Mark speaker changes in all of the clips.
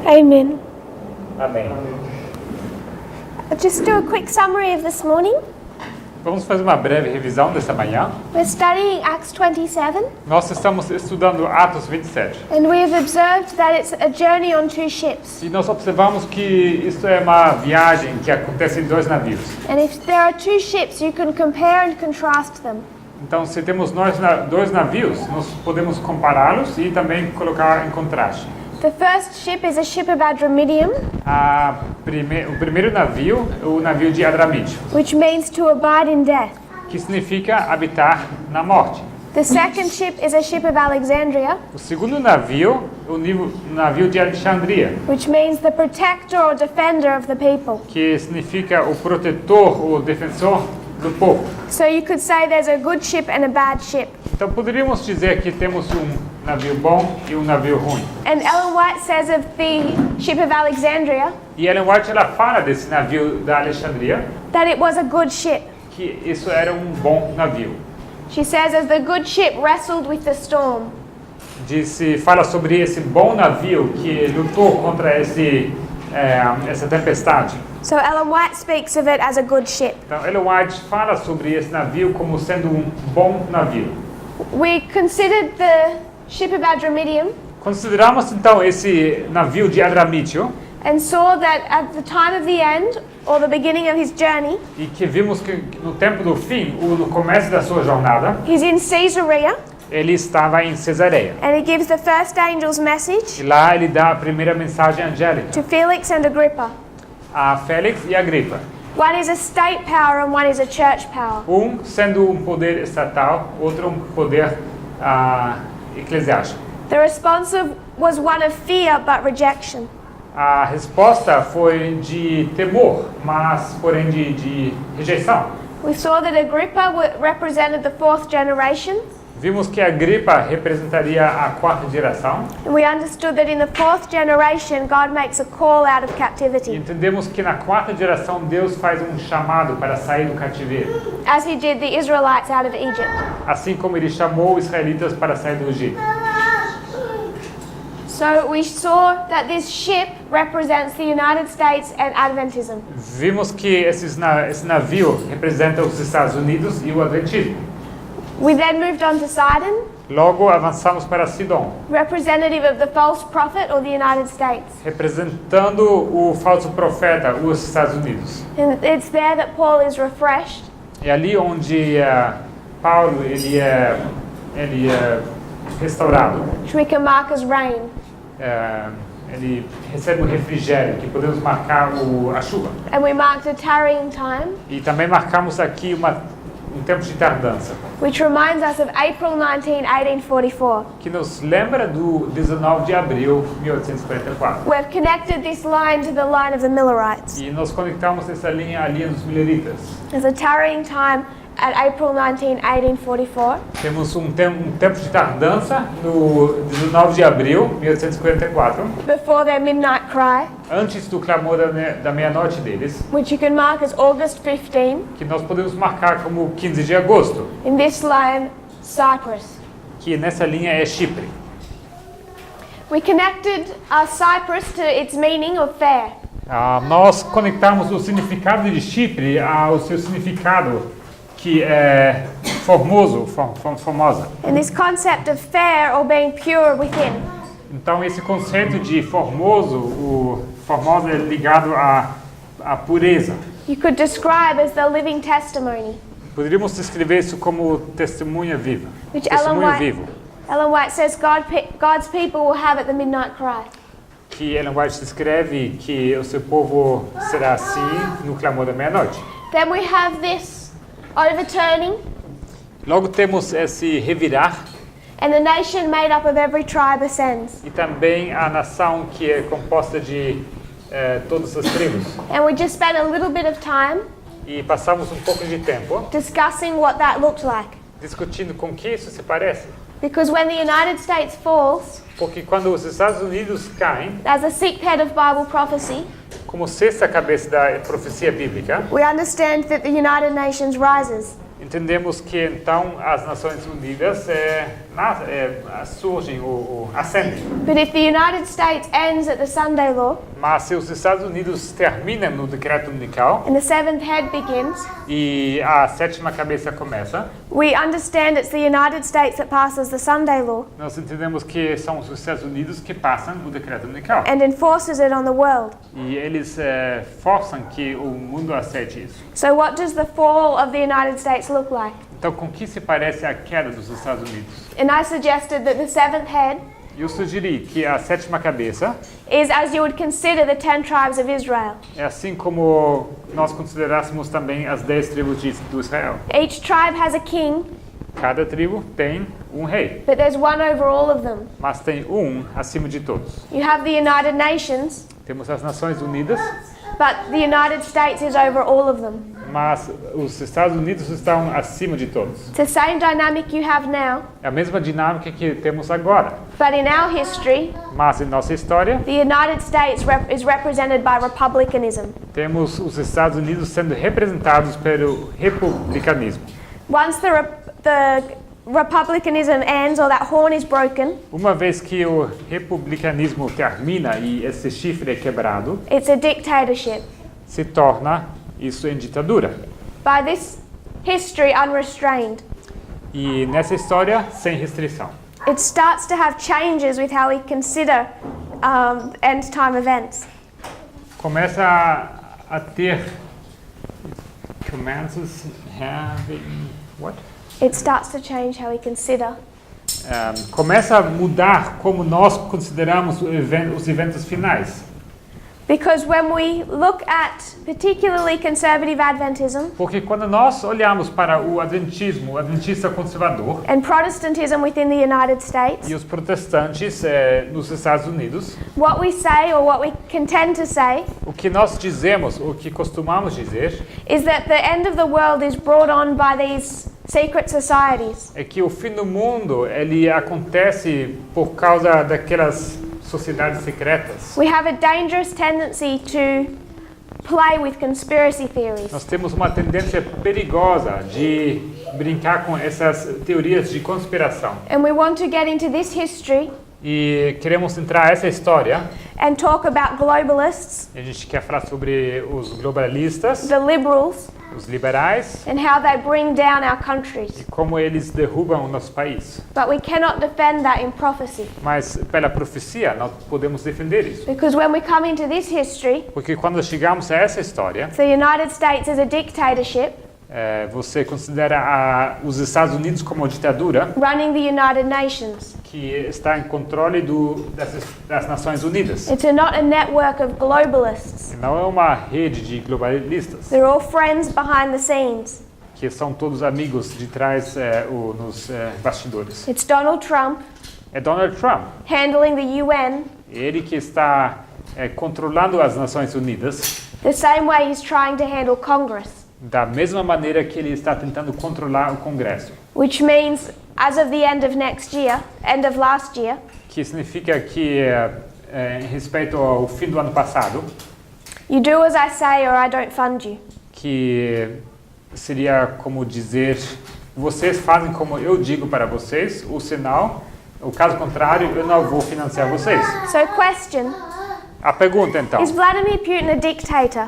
Speaker 1: Amen.
Speaker 2: Amém.
Speaker 1: I'll just do a quick summary of this morning.
Speaker 2: Vamos fazer uma breve revisão desta manhã.
Speaker 1: We're studying Acts 27,
Speaker 2: Nós estamos estudando Atos 27.
Speaker 1: and we have observed that it's a journey on two ships.
Speaker 2: E nós observamos que isso é uma viagem que acontece em dois navios.
Speaker 1: And if there are two ships, you can compare and contrast them.
Speaker 2: Então, se temos dois navios, nós podemos compará-los e também colocar em contraste.
Speaker 1: The first ship is a ship of Adramyttium,
Speaker 2: O primeiro navio é o navio de Adramítio,
Speaker 1: which means to abide in death.
Speaker 2: que significa habitar na morte.
Speaker 1: The second ship is a ship of Alexandria,
Speaker 2: O segundo navio é o navio de Alexandria,
Speaker 1: which means the protector or defender of the people.
Speaker 2: que significa o protetor ou defensor do povo.
Speaker 1: So you could say there's a good ship and a bad ship.
Speaker 2: Então poderíamos dizer que temos navio bom e navio ruim.
Speaker 1: And Ellen White says of the ship of Alexandria
Speaker 2: E Ellen White ela fala desse navio da Alexandria
Speaker 1: that it was a good ship.
Speaker 2: que isso era bom navio.
Speaker 1: She says as the good ship wrestled with the storm.
Speaker 2: Fala sobre esse bom navio que lutou contra essa tempestade.
Speaker 1: So Ellen White speaks of it as a good ship.
Speaker 2: Então Ellen White fala sobre esse navio como sendo bom navio.
Speaker 1: We considered the ship of Adramyttium
Speaker 2: Consideramos então esse navio de Adramítio
Speaker 1: and saw that at the time of the end or the beginning of his journey,
Speaker 2: e que vimos que no tempo do fim, no começo da sua jornada,
Speaker 1: he's in Caesarea
Speaker 2: ele estava em Cesareia.
Speaker 1: and he gives the first angel's message
Speaker 2: E lá ele dá a primeira mensagem angélica
Speaker 1: to Felix and Agrippa.
Speaker 2: a Félix e Agripa.
Speaker 1: One is a state power and one is a church power.
Speaker 2: Sendo poder estatal, outro poder eclesiástico.
Speaker 1: The response was one of fear but rejection.
Speaker 2: A resposta foi de temor, mas porém de rejeição.
Speaker 1: We saw that Agrippa represented the fourth generation,
Speaker 2: Vimos que Agripa representaria a quarta geração
Speaker 1: and we understood that in the fourth generation God makes a call out of
Speaker 2: e
Speaker 1: captivity,
Speaker 2: entendemos que na quarta geração Deus faz chamado para sair do cativeiro,
Speaker 1: as he did the Israelites out of Egypt.
Speaker 2: assim como ele chamou os israelitas para sair do Egito.
Speaker 1: So we saw that this ship represents the United States and Adventism.
Speaker 2: Vimos que esse navio representa os Estados Unidos e o Adventismo.
Speaker 1: We then moved on to Sidon,
Speaker 2: Logo avançamos para Sidom,
Speaker 1: representative of the false prophet or the United States.
Speaker 2: representando o falso profeta, os Estados Unidos.
Speaker 1: And it's there that Paul is refreshed.
Speaker 2: É ali onde Paulo ele é restaurado.
Speaker 1: Which we can mark as rain.
Speaker 2: Ele recebe o refrigério, que podemos marcar a chuva.
Speaker 1: And we marked a tarrying time,
Speaker 2: E também marcamos aqui tempo de tardança,
Speaker 1: which reminds us of April 19, 1844.
Speaker 2: que nos lembra do 19 de abril de 1844.
Speaker 1: We've connected this line to the line of the Millerites.
Speaker 2: E nós conectamos essa linha à linha dos Milleritas.
Speaker 1: There's a tarrying time at April 19, 1844.
Speaker 2: Temos tempo de tardança no 19 de abril de 1844,
Speaker 1: Before their midnight cry,
Speaker 2: antes do clamor da meia-noite deles,
Speaker 1: which you can mark as August 15.
Speaker 2: que nós podemos marcar como 15 de agosto,
Speaker 1: In this line, Cyprus.
Speaker 2: que nessa linha é Chipre.
Speaker 1: We connected Cyprus to its meaning of fair.
Speaker 2: Nós conectamos o significado de Chipre ao seu significado, que é formosa.
Speaker 1: And this concept of fair or being pure within.
Speaker 2: Então esse conceito de formosa é ligado à pureza.
Speaker 1: You could describe as the living testimony.
Speaker 2: Poderíamos descrever isso como testemunha viva.
Speaker 1: Which
Speaker 2: Testemunho vivo.
Speaker 1: Ellen White says God's people will have at the midnight cry.
Speaker 2: Que Ellen White descreve que o seu povo será assim no clamor da meia-noite.
Speaker 1: Then we have this overturning,
Speaker 2: Logo temos esse revirar
Speaker 1: and the nation made up of every tribe ascends.
Speaker 2: e também a nação que é composta de todas as tribos.
Speaker 1: And we just spent a little bit of time
Speaker 2: E passamos pouco de tempo
Speaker 1: discussing what that looked like.
Speaker 2: discutindo com que isso se parece.
Speaker 1: Because when the United States falls,
Speaker 2: Porque quando os Estados Unidos caem,
Speaker 1: as a sixth head of Bible prophecy,
Speaker 2: como sexta cabeça da profecia bíblica,
Speaker 1: we understand that the United Nations rises.
Speaker 2: entendemos que então as Nações Unidas surgem ou ascendem.
Speaker 1: But if the United States ends at the Sunday Law
Speaker 2: Mas se os Estados Unidos terminam no decreto unical
Speaker 1: and the seventh head begins,
Speaker 2: e a sétima cabeça começa,
Speaker 1: we understand it's the United States that passes the Sunday Law
Speaker 2: nós entendemos que são os Estados Unidos que passam o decreto unical.
Speaker 1: and enforces it on the world.
Speaker 2: E eles forçam que o mundo aceite isso.
Speaker 1: So what does the fall of the United States look like?
Speaker 2: Então, com que se parece a queda dos Estados Unidos?
Speaker 1: And I suggested that the seventh head
Speaker 2: Eu sugeri que a sétima cabeça
Speaker 1: is as you would consider the 10 tribes of Israel.
Speaker 2: é assim como nós considerássemos também as 10 tribos do Israel.
Speaker 1: Each tribe has a king,
Speaker 2: Cada tribo tem um rei,
Speaker 1: but there's one over all of them.
Speaker 2: mas tem um acima de todos.
Speaker 1: You have the United Nations,
Speaker 2: Temos as Nações Unidas,
Speaker 1: but the United States is over all of them.
Speaker 2: mas os Estados Unidos estão acima de todos.
Speaker 1: It's the same dynamic you have now,
Speaker 2: É a mesma dinâmica que temos agora,
Speaker 1: but in our history,
Speaker 2: mas em nossa história
Speaker 1: the United States is represented by republicanism.
Speaker 2: temos os Estados Unidos sendo representados pelo republicanismo.
Speaker 1: Once the republicanism ends or that horn is broken,
Speaker 2: Uma vez que o republicanismo termina e esse chifre é quebrado,
Speaker 1: it's a dictatorship.
Speaker 2: se torna isso em ditadura.
Speaker 1: By this history unrestrained,
Speaker 2: E nessa história, sem restrição.
Speaker 1: it starts to have changes with how we consider end time events.
Speaker 2: Começa a ter commences having what?
Speaker 1: It starts to change how we consider.
Speaker 2: Começa a mudar como nós consideramos os eventos finais.
Speaker 1: Because when we look at particularly conservative Adventism
Speaker 2: Porque quando nós olhamos para o adventismo, o adventista conservador
Speaker 1: and Protestantism within the United States,
Speaker 2: e os protestantes nos Estados Unidos,
Speaker 1: what we say or what we contend to say
Speaker 2: o que nós dizemos, o que costumamos dizer,
Speaker 1: is that the end of the world is brought on by these secret societies.
Speaker 2: é que o fim do mundo ele acontece por causa daquelas sociedades secretas.
Speaker 1: We have a dangerous tendency to play with conspiracy theories.
Speaker 2: Nós temos uma tendência perigosa de brincar com essas teorias de conspiração.
Speaker 1: And we want to get into this history
Speaker 2: E queremos entrar nessa história.
Speaker 1: and talk about globalists,
Speaker 2: A gente quer falar sobre os globalistas,
Speaker 1: the liberals,
Speaker 2: os liberais
Speaker 1: and how they bring down our countries.
Speaker 2: e como eles derrubam o nosso país.
Speaker 1: But we cannot defend that in prophecy.
Speaker 2: Mas pela profecia nós podemos defender isso.
Speaker 1: Because when we come into this history,
Speaker 2: Porque quando chegamos a essa história,
Speaker 1: the United States is a dictatorship
Speaker 2: você considera os Estados Unidos como uma ditadura
Speaker 1: running the United Nations.
Speaker 2: que está em controle das Nações Unidas.
Speaker 1: It's not a network of globalists.
Speaker 2: E não é uma rede de globalistas,
Speaker 1: They're all friends behind the scenes.
Speaker 2: que são todos amigos de trás nos bastidores.
Speaker 1: It's Donald Trump
Speaker 2: É Donald Trump,
Speaker 1: handling the UN
Speaker 2: ele que está controlando as Nações Unidas,
Speaker 1: the same way he's trying to handle Congress.
Speaker 2: da mesma maneira que ele está tentando controlar o Congresso.
Speaker 1: Which means, as of the end of next year, end of last year,
Speaker 2: Que significa que, em respeito ao fim do ano passado,
Speaker 1: you do as I say or I don't fund you.
Speaker 2: que seria como dizer, vocês fazem como eu digo para vocês, o sinal, o caso contrário, eu não vou financiar vocês.
Speaker 1: So question,
Speaker 2: A pergunta então,
Speaker 1: is Vladimir Putin a dictator?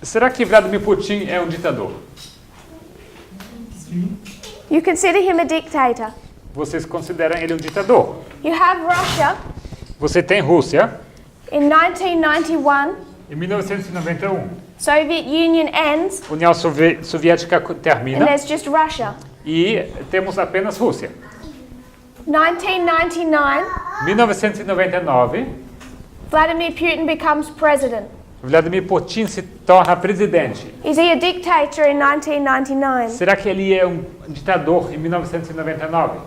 Speaker 2: será que Vladimir Putin é um ditador?
Speaker 1: You consider him a dictator.
Speaker 2: Vocês consideram ele um ditador?
Speaker 1: You have Russia
Speaker 2: Você tem Rússia,
Speaker 1: in 1991,
Speaker 2: em 1991,
Speaker 1: Soviet Union ends,
Speaker 2: União Soviética
Speaker 1: and
Speaker 2: termina
Speaker 1: there's just Russia.
Speaker 2: e temos apenas Rússia.
Speaker 1: 1999,
Speaker 2: 1999,
Speaker 1: Vladimir Putin becomes president.
Speaker 2: Vladimir Putin se torna presidente.
Speaker 1: Is he a dictator in 1999?
Speaker 2: Será que ele é um ditador em 1999?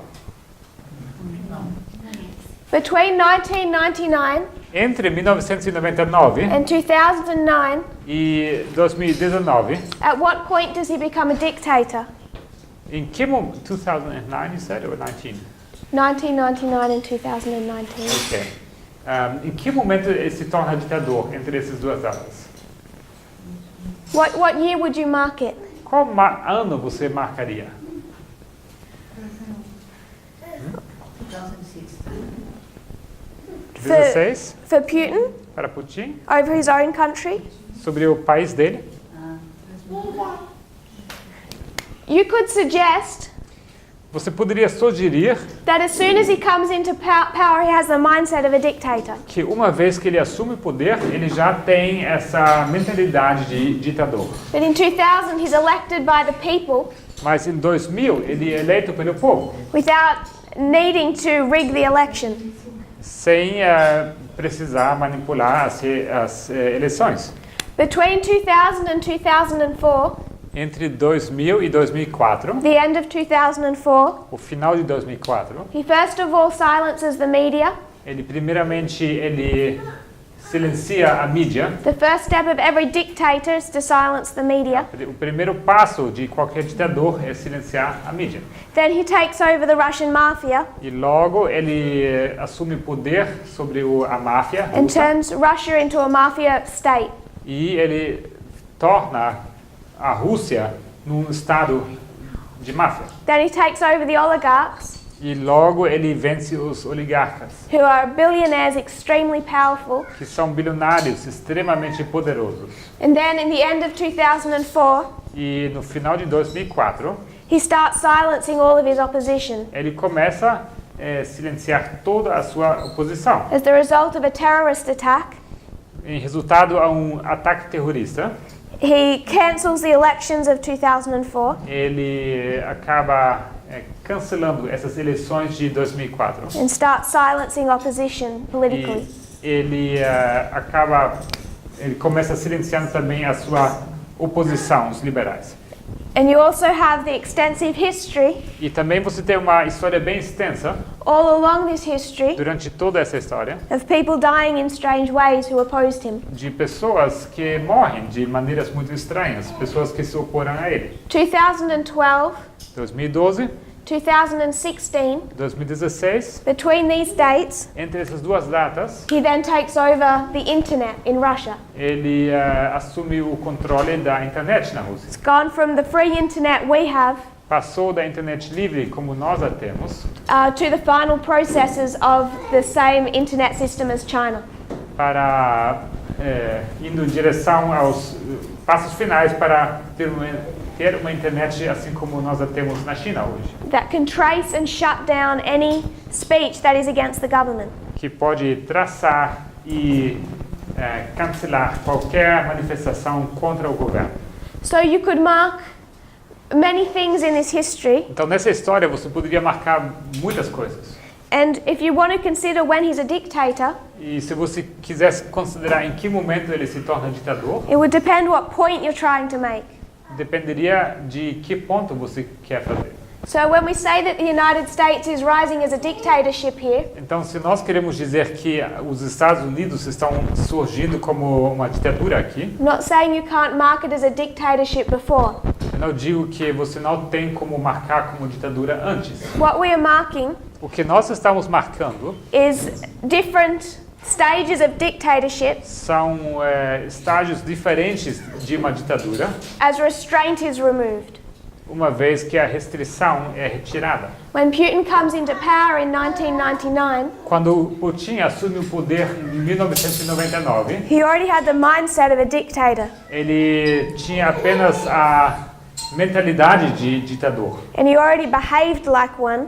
Speaker 1: Between 1999
Speaker 2: Entre 1999
Speaker 1: and 2009,
Speaker 2: e 2019,
Speaker 1: at what point does he become a dictator?
Speaker 2: em que momento? 2009, you said, or 19?
Speaker 1: 1999 and 2019.
Speaker 2: Ok. Em que momento ele se torna ditador entre essas duas datas?
Speaker 1: What year would you mark it?
Speaker 2: Qual ano você marcaria? 16
Speaker 1: For Putin,
Speaker 2: para Putin,
Speaker 1: over his own country,
Speaker 2: sobre o país dele.
Speaker 1: you could suggest
Speaker 2: Você poderia sugerir
Speaker 1: that as soon as he comes into power, he has the mindset of a dictator.
Speaker 2: que uma vez que ele assume o poder, ele já tem essa mentalidade de ditador.
Speaker 1: But in 2000, he's elected by the people
Speaker 2: Mas em 2000, ele é eleito pelo povo,
Speaker 1: without needing to rig the election.
Speaker 2: sem precisar manipular as eleições.
Speaker 1: Between 2000 and 2004,
Speaker 2: Entre 2000 e 2004,
Speaker 1: the end of 2004,
Speaker 2: o final de 2004,
Speaker 1: he first of all silences the media.
Speaker 2: ele silencia a mídia.
Speaker 1: The first step of every dictator is to silence the media.
Speaker 2: O primeiro passo de qualquer ditador é silenciar a mídia.
Speaker 1: Then he takes over the Russian mafia
Speaker 2: E logo ele assume o poder sobre a máfia
Speaker 1: and
Speaker 2: russa,
Speaker 1: turns Russia into a mafia state.
Speaker 2: e ele torna a Rússia num estado de máfia.
Speaker 1: Then he takes over the oligarchs,
Speaker 2: E logo ele vence os oligarcas,
Speaker 1: who are billionaires extremely powerful.
Speaker 2: que são bilionários extremamente poderosos.
Speaker 1: And then in the end of 2004,
Speaker 2: E no final de 2004,
Speaker 1: he starts silencing all of his opposition
Speaker 2: ele começa a silenciar toda a sua oposição.
Speaker 1: as the result of a terrorist attack.
Speaker 2: Em resultado a ataque terrorista,
Speaker 1: He cancels the elections of 2004
Speaker 2: ele acaba cancelando essas eleições de 2004.
Speaker 1: and starts silencing opposition politically.
Speaker 2: E ele começa silenciando também a sua oposição, os liberais.
Speaker 1: And you also have the extensive history
Speaker 2: E também você tem uma história bem extensa
Speaker 1: all along this history
Speaker 2: durante toda essa história
Speaker 1: of people dying in strange ways who opposed him.
Speaker 2: de pessoas que morrem de maneiras muito estranhas, pessoas que se oporam a ele.
Speaker 1: 2012,
Speaker 2: 2012,
Speaker 1: 2016,
Speaker 2: 2016,
Speaker 1: between these dates,
Speaker 2: entre essas duas datas,
Speaker 1: he then takes over the internet in Russia.
Speaker 2: ele assume o controle da internet na Rússia.
Speaker 1: It's gone from the free internet we have
Speaker 2: Passou da internet livre como nós a temos
Speaker 1: to the final processes of the same internet system as China.
Speaker 2: para indo em direção aos passos finais para ter uma internet assim como nós a temos na China hoje,
Speaker 1: That can trace and shut down any speech that is against the government.
Speaker 2: que pode traçar e cancelar qualquer manifestação contra o governo.
Speaker 1: So you could mark many things in this history,
Speaker 2: Então nessa história você poderia marcar muitas coisas.
Speaker 1: and if you want to consider when he's a dictator,
Speaker 2: E se você quisesse considerar em que momento ele se torna ditador,
Speaker 1: it would depend what point you're trying to make.
Speaker 2: dependeria de que ponto você quer fazer.
Speaker 1: So when we say that the United States is rising as a dictatorship here,
Speaker 2: Então, se nós queremos dizer que os Estados Unidos estão surgindo como uma ditadura aqui,
Speaker 1: I'm not saying you can't mark it as a dictatorship before.
Speaker 2: eu não digo que você não tem como marcar como ditadura antes.
Speaker 1: What we are marking
Speaker 2: O que nós estamos marcando
Speaker 1: is different stages of dictatorship
Speaker 2: são estágios diferentes de uma ditadura,
Speaker 1: as restraint is removed.
Speaker 2: uma vez que a restrição é retirada.
Speaker 1: When Putin comes into power in 1999,
Speaker 2: Quando Putin assume o poder em 1999,
Speaker 1: he already had the mindset of a dictator,
Speaker 2: ele tinha apenas a mentalidade de ditador.
Speaker 1: and he already behaved like one,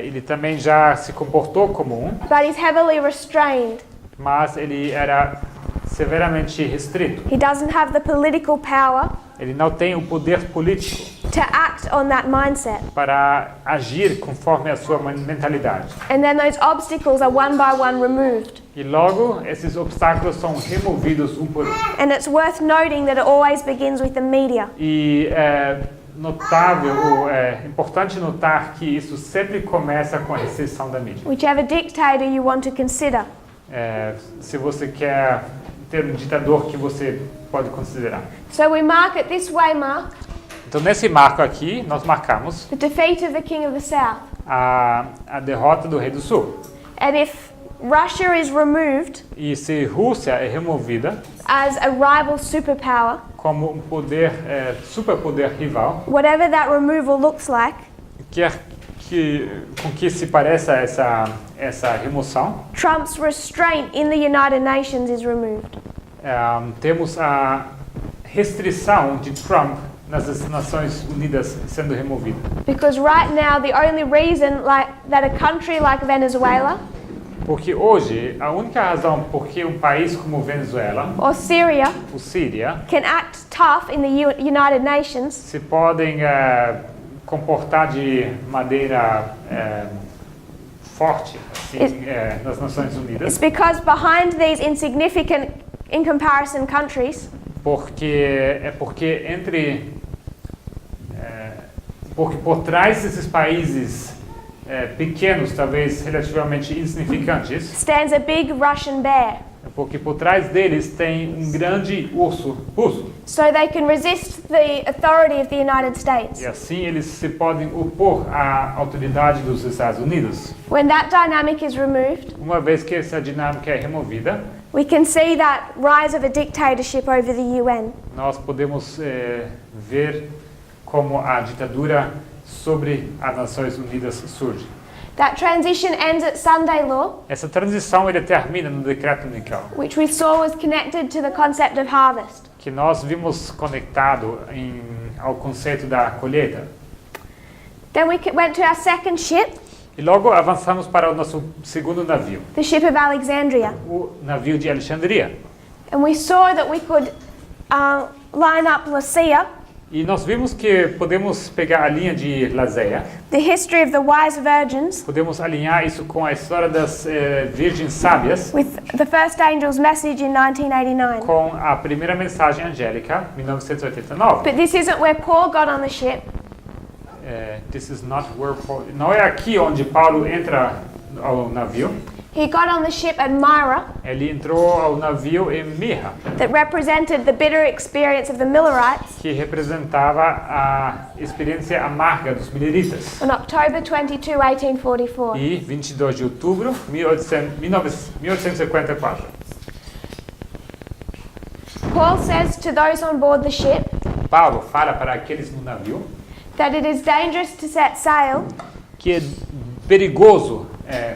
Speaker 2: Ele também já se comportou como
Speaker 1: but he's heavily restrained.
Speaker 2: mas ele era severamente restrito.
Speaker 1: He doesn't have the political power
Speaker 2: Ele não tem o poder político
Speaker 1: to act on that mindset.
Speaker 2: para agir conforme a sua mentalidade.
Speaker 1: And then those obstacles are one by one removed.
Speaker 2: E logo, esses obstáculos são removidos um por um.
Speaker 1: And it's worth noting that it always begins with the media.
Speaker 2: E é importante notar que isso sempre começa com a restrição da mídia.
Speaker 1: Whichever dictator you want to consider.
Speaker 2: Se você quer ter um ditador que você pode considerar.
Speaker 1: So we mark it this way, Mark,
Speaker 2: Então, nesse marco aqui, nós marcamos
Speaker 1: the defeat of the King of the South.
Speaker 2: a derrota do Rei do Sul.
Speaker 1: And if Russia is removed
Speaker 2: E se Rússia é removida
Speaker 1: as a rival superpower,
Speaker 2: como um poder, superpoder rival,
Speaker 1: whatever that removal looks like,
Speaker 2: com que se parece essa remoção,
Speaker 1: Trump's restraint in the United Nations is removed.
Speaker 2: temos a restrição de Trump nas Nações Unidas sendo removida.
Speaker 1: Because right now, the only reason that a country like Venezuela
Speaker 2: Porque hoje, a única razão por que um país como Venezuela,
Speaker 1: or Syria
Speaker 2: ou Síria,
Speaker 1: can act tough in the United Nations
Speaker 2: se podem comportar de maneira forte assim, nas Nações
Speaker 1: is
Speaker 2: Unidas,
Speaker 1: because behind these insignificant, in comparison, countries,
Speaker 2: porque por trás desses países pequenos, talvez relativamente insignificantes,
Speaker 1: stands a big Russian bear.
Speaker 2: porque por trás deles tem um grande urso russo.
Speaker 1: So they can resist the authority of the United States.
Speaker 2: E assim eles se podem opor à autoridade dos Estados Unidos.
Speaker 1: When that dynamic is removed,
Speaker 2: Uma vez que essa dinâmica é removida,
Speaker 1: we can see that rise of a dictatorship over the UN.
Speaker 2: nós podemos ver como a ditadura sobre as Nações Unidas surge.
Speaker 1: That transition ends at Sunday law,
Speaker 2: Essa transição ele termina no decreto unical,
Speaker 1: which we saw was connected to the concept of harvest.
Speaker 2: que nós vimos conectado ao conceito da colheita.
Speaker 1: Then we went to our second ship,
Speaker 2: E logo avançamos para o nosso segundo navio,
Speaker 1: the ship of Alexandria.
Speaker 2: o navio de Alexandria.
Speaker 1: And we saw that we could line up Lacia,
Speaker 2: E nós vimos que podemos pegar a linha de Lazeia,
Speaker 1: the history of the wise virgins,
Speaker 2: podemos alinhar isso com a história das virgens sábias,
Speaker 1: with the first angel's message in 1989.
Speaker 2: com a primeira mensagem angélica, 1989.
Speaker 1: But this isn't where Paul got on the ship.
Speaker 2: This is not where Paul, não é aqui onde Paulo entra ao navio.
Speaker 1: He got on the ship at Myra,
Speaker 2: Ele entrou ao navio em Mirra,
Speaker 1: that represented the bitter experience of the Millerites,
Speaker 2: que representava a experiência amarga dos mileritas.
Speaker 1: on October 22, 1844.
Speaker 2: E 22 de outubro de 1854.
Speaker 1: Paul says to those on board the ship
Speaker 2: Paulo fala para aqueles no navio
Speaker 1: that it is dangerous to set sail
Speaker 2: que é perigoso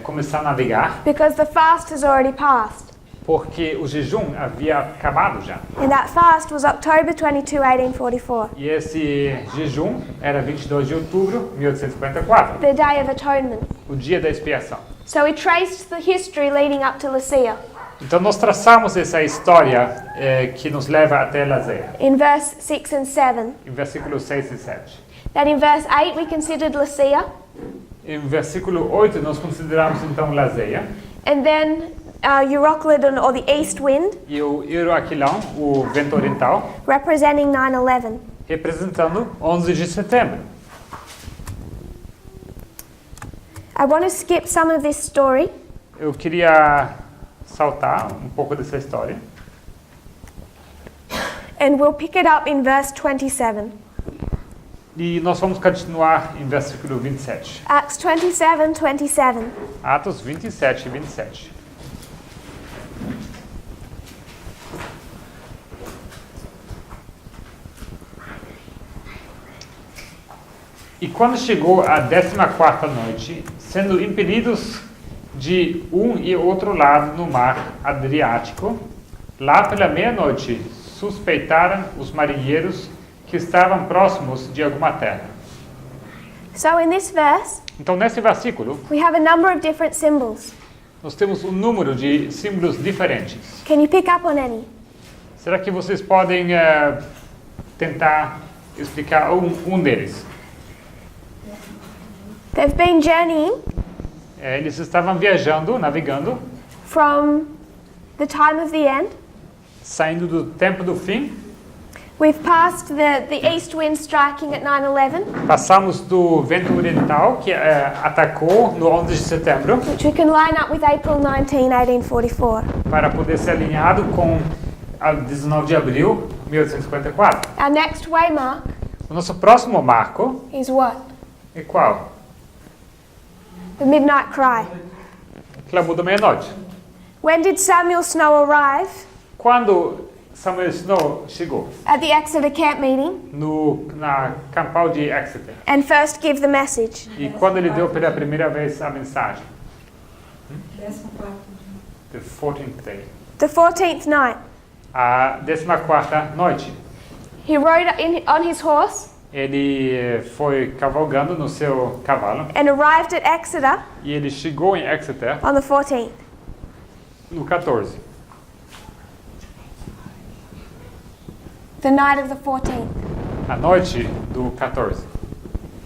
Speaker 2: começar a navegar,
Speaker 1: because the fast has already passed.
Speaker 2: porque o jejum havia acabado já.
Speaker 1: And that fast was October 22, 1844,
Speaker 2: E esse jejum era 22 de outubro de 1854,
Speaker 1: the Day of Atonement.
Speaker 2: o dia da expiação.
Speaker 1: So we traced the history leading up to Lacia.
Speaker 2: Então nós traçamos essa história que nos leva até Lazeia,
Speaker 1: In verse 6 and 7.
Speaker 2: em versículos 6 e 7.
Speaker 1: That in verse 8 we considered Lacia,
Speaker 2: Em versículo 8 nós consideramos então Lazeia,
Speaker 1: and then Euroclydon, or the east wind,
Speaker 2: e o Euroaquilão, o vento oriental,
Speaker 1: representing 9/11.
Speaker 2: representando 11 de setembro.
Speaker 1: I want to skip some of this story
Speaker 2: Eu queria saltar um pouco dessa história
Speaker 1: and we'll pick it up in verse 27.
Speaker 2: e nós vamos continuar em versículo 27.
Speaker 1: Acts 27, 27.
Speaker 2: Atos 27 e 27. E quando chegou a 14ª noite, sendo impelidos de um e outro lado no mar Adriático, lá pela meia-noite suspeitaram os marinheiros que estavam próximos de alguma terra.
Speaker 1: So in this verse,
Speaker 2: Então, nesse versículo,
Speaker 1: we have a number of different symbols.
Speaker 2: nós temos um número de símbolos diferentes.
Speaker 1: Can you pick up on any?
Speaker 2: Será que vocês podem tentar explicar um deles?
Speaker 1: They've been journeying
Speaker 2: Eles estavam viajando, navegando,
Speaker 1: from the time of the end.
Speaker 2: saindo do tempo do fim.
Speaker 1: We've passed the east wind striking at 9/11,
Speaker 2: Passamos do vento oriental que atacou no 11 de setembro
Speaker 1: which we can line up with April 19, 1844.
Speaker 2: para poder ser alinhado com a 19 de abril de 1854.
Speaker 1: Our next waymark
Speaker 2: O nosso próximo marco
Speaker 1: is what?
Speaker 2: é qual?
Speaker 1: The midnight cry.
Speaker 2: clamor da meia-noite.
Speaker 1: When did Samuel Snow arrive?
Speaker 2: Quando Samuel Snow chegou
Speaker 1: At the Exeter camp meeting
Speaker 2: na campal de Exeter,
Speaker 1: and first give the message.
Speaker 2: e quando ele deu pela primeira vez a mensagem,
Speaker 3: 14º.
Speaker 2: the 14th day,
Speaker 1: The 14th night.
Speaker 2: a 14ª noite,
Speaker 1: He rode on his horse
Speaker 2: ele foi cavalgando no seu cavalo
Speaker 1: and arrived at Exeter
Speaker 2: e ele chegou em Exeter
Speaker 1: on the 14th.
Speaker 2: no 14,
Speaker 1: The night of the 14th.
Speaker 2: a noite do 14.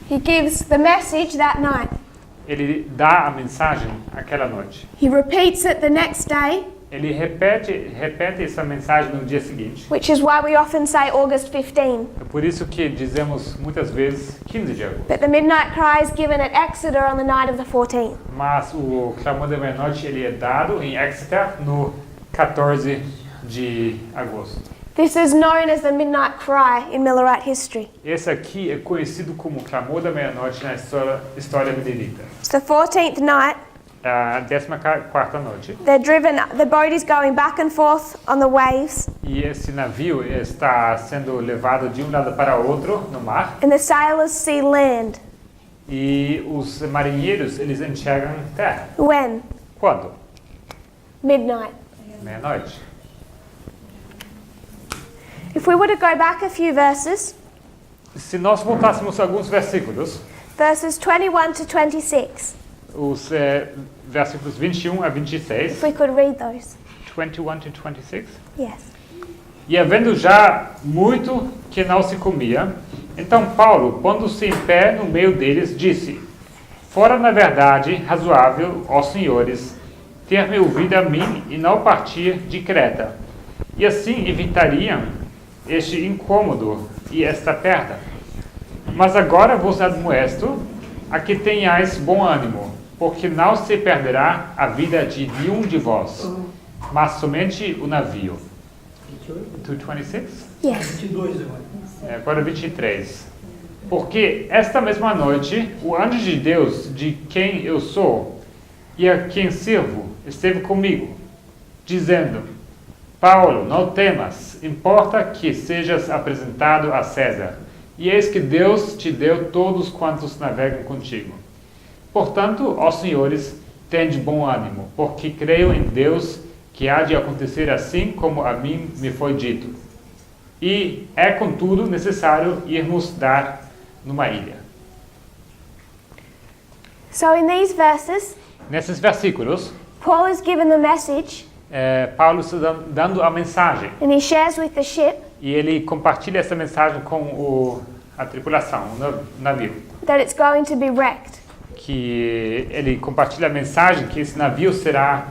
Speaker 1: He gives the message that night.
Speaker 2: Ele dá a mensagem aquela noite.
Speaker 1: He repeats it the next day,
Speaker 2: Ele repete essa mensagem no dia seguinte.
Speaker 1: which is why we often say August 15.
Speaker 2: É por isso que dizemos muitas vezes 15 de agosto.
Speaker 1: But the midnight cry is given at Exeter on the night of the 14th.
Speaker 2: Mas o clamor da meia-noite ele é dado em Exeter no 14 de agosto.
Speaker 1: This is known as the midnight cry in Millerite history.
Speaker 2: Esse aqui é conhecido como clamor da meia-noite na história milerita.
Speaker 1: It's the 14th night.
Speaker 2: A 14ª noite.
Speaker 1: They're driven, the boat is going back and forth on the waves,
Speaker 2: E esse navio está sendo levado de um lado para outro no mar.
Speaker 1: and the sailors see land.
Speaker 2: E os marinheiros eles enxergam terra.
Speaker 1: When?
Speaker 2: Quando?
Speaker 1: Midnight.
Speaker 2: Meia-noite.
Speaker 1: If we were to go back a few verses,
Speaker 2: Se nós voltássemos alguns versículos,
Speaker 1: verses 21 to 26,
Speaker 2: os versículos 21 a 26,
Speaker 1: if we could read those.
Speaker 2: 21 to 26.
Speaker 1: Yes.
Speaker 2: E havendo já muito que não se comia, então Paulo, pondo-se em pé no meio deles, disse: Fora na verdade razoável, ó senhores, ter-me ouvido a mim e não partir de Creta, e assim evitariam este incômodo e esta perda. Mas agora vos admoesto a que tenhais bom ânimo, porque não se perderá a vida de nenhum de vós, mas somente o navio. 226?
Speaker 1: Yes.
Speaker 3: 22 agora.
Speaker 2: Agora 23. Porque esta mesma noite, o anjo de Deus, de quem eu sou e a quem sirvo, esteve comigo, dizendo: Paulo, não temas, importa que sejas apresentado a César. E eis que Deus te deu todos quantos navegam contigo. Portanto, ó senhores, tende bom ânimo, porque creio em Deus que há de acontecer assim como a mim me foi dito. E é, contudo, necessário irmos dar numa ilha.
Speaker 1: So in these verses,
Speaker 2: Nesses versículos,
Speaker 1: Paul is given the message
Speaker 2: Paulo está dando a mensagem
Speaker 1: and he shares with the ship
Speaker 2: e ele compartilha essa mensagem com a tripulação, o navio.
Speaker 1: that it's going to be wrecked.
Speaker 2: Que ele compartilha a mensagem que esse navio será,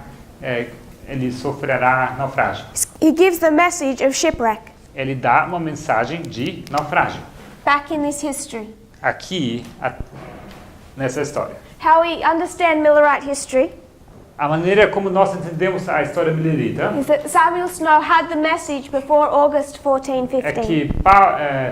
Speaker 2: ele sofrerá naufrágio.
Speaker 1: He gives the message of shipwreck.
Speaker 2: Ele dá uma mensagem de naufrágio.
Speaker 1: Back in this history.
Speaker 2: Aqui, nessa história.
Speaker 1: How we understand Millerite history
Speaker 2: A maneira como nós entendemos a história milerita
Speaker 1: is that Samuel Snow had the message before August 14,
Speaker 2: é
Speaker 1: 15.
Speaker 2: que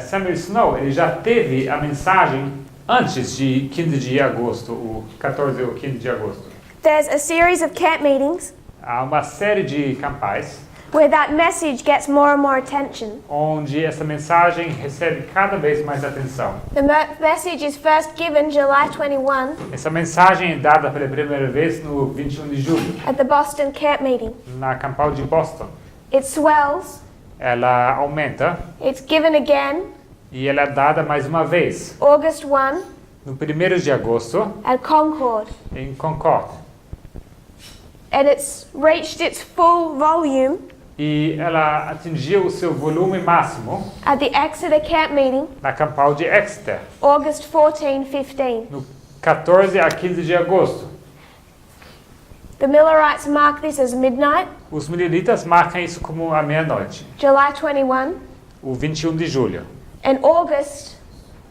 Speaker 2: Samuel Snow ele já teve a mensagem antes de 15 de agosto, o 14 ou 15 de agosto.
Speaker 1: There's a series of camp meetings
Speaker 2: Há uma série de campais
Speaker 1: where that message gets more and more attention.
Speaker 2: onde essa mensagem recebe cada vez mais atenção.
Speaker 1: The message is first given July 21
Speaker 2: Essa mensagem é dada pela primeira vez no 21 de julho,
Speaker 1: at the Boston camp meeting.
Speaker 2: na campal de Boston.
Speaker 1: It swells,
Speaker 2: Ela aumenta
Speaker 1: it's given again
Speaker 2: e ela é dada mais uma vez,
Speaker 1: August 1
Speaker 2: no 1º de agosto,
Speaker 1: at Concord.
Speaker 2: em Concord.
Speaker 1: And it's reached its full volume
Speaker 2: E ela atingiu o seu volume máximo
Speaker 1: at the Exeter camp meeting,
Speaker 2: na campal de Exeter,
Speaker 1: August 14, 15.
Speaker 2: no 14 a 15 de agosto.
Speaker 1: The Millerites mark this as midnight,
Speaker 2: Os mileritas marcam isso como a meia-noite,
Speaker 1: July 21,
Speaker 2: o 21 de julho
Speaker 1: and August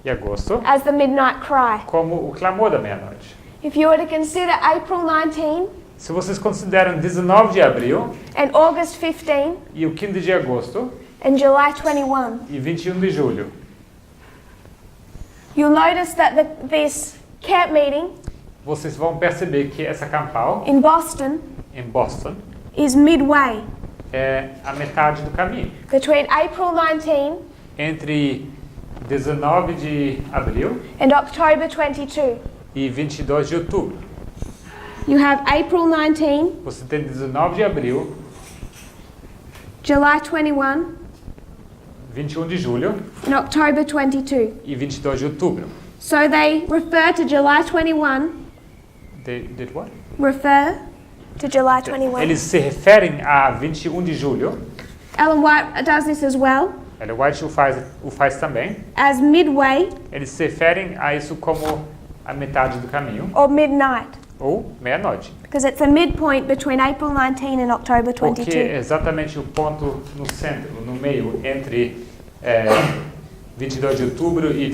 Speaker 2: e agosto,
Speaker 1: as the midnight cry.
Speaker 2: como o clamor da meia-noite.
Speaker 1: If you were to consider April 19
Speaker 2: Se vocês consideram 19 de abril
Speaker 1: and August 15
Speaker 2: e o 15 de agosto
Speaker 1: and July 21,
Speaker 2: e 21 de julho,
Speaker 1: you'll notice that this camp meeting
Speaker 2: vocês vão perceber que essa campal,
Speaker 1: in Boston
Speaker 2: em Boston,
Speaker 1: is midway
Speaker 2: é a metade do caminho.
Speaker 1: between April 19
Speaker 2: Entre 19 de abril
Speaker 1: and October 22.
Speaker 2: e 22 de outubro.
Speaker 1: You have April 19,
Speaker 2: Você tem 19 de abril,
Speaker 1: July 21,
Speaker 2: 21 de julho
Speaker 1: and October 22.
Speaker 2: e 22 de outubro.
Speaker 1: So they refer to July 21,
Speaker 2: They did what?
Speaker 1: refer to July 21.
Speaker 2: Eles se referem a 21 de julho.
Speaker 1: Ellen White does this as well,
Speaker 2: Ellen White o faz também.
Speaker 1: as midway
Speaker 2: Eles se referem a isso como a metade do caminho,
Speaker 1: or midnight,
Speaker 2: ou meia-noite.
Speaker 1: because it's the midpoint between April 19 and October
Speaker 2: Porque
Speaker 1: 22.
Speaker 2: é exatamente o ponto no centro, no meio, entre 22 de outubro e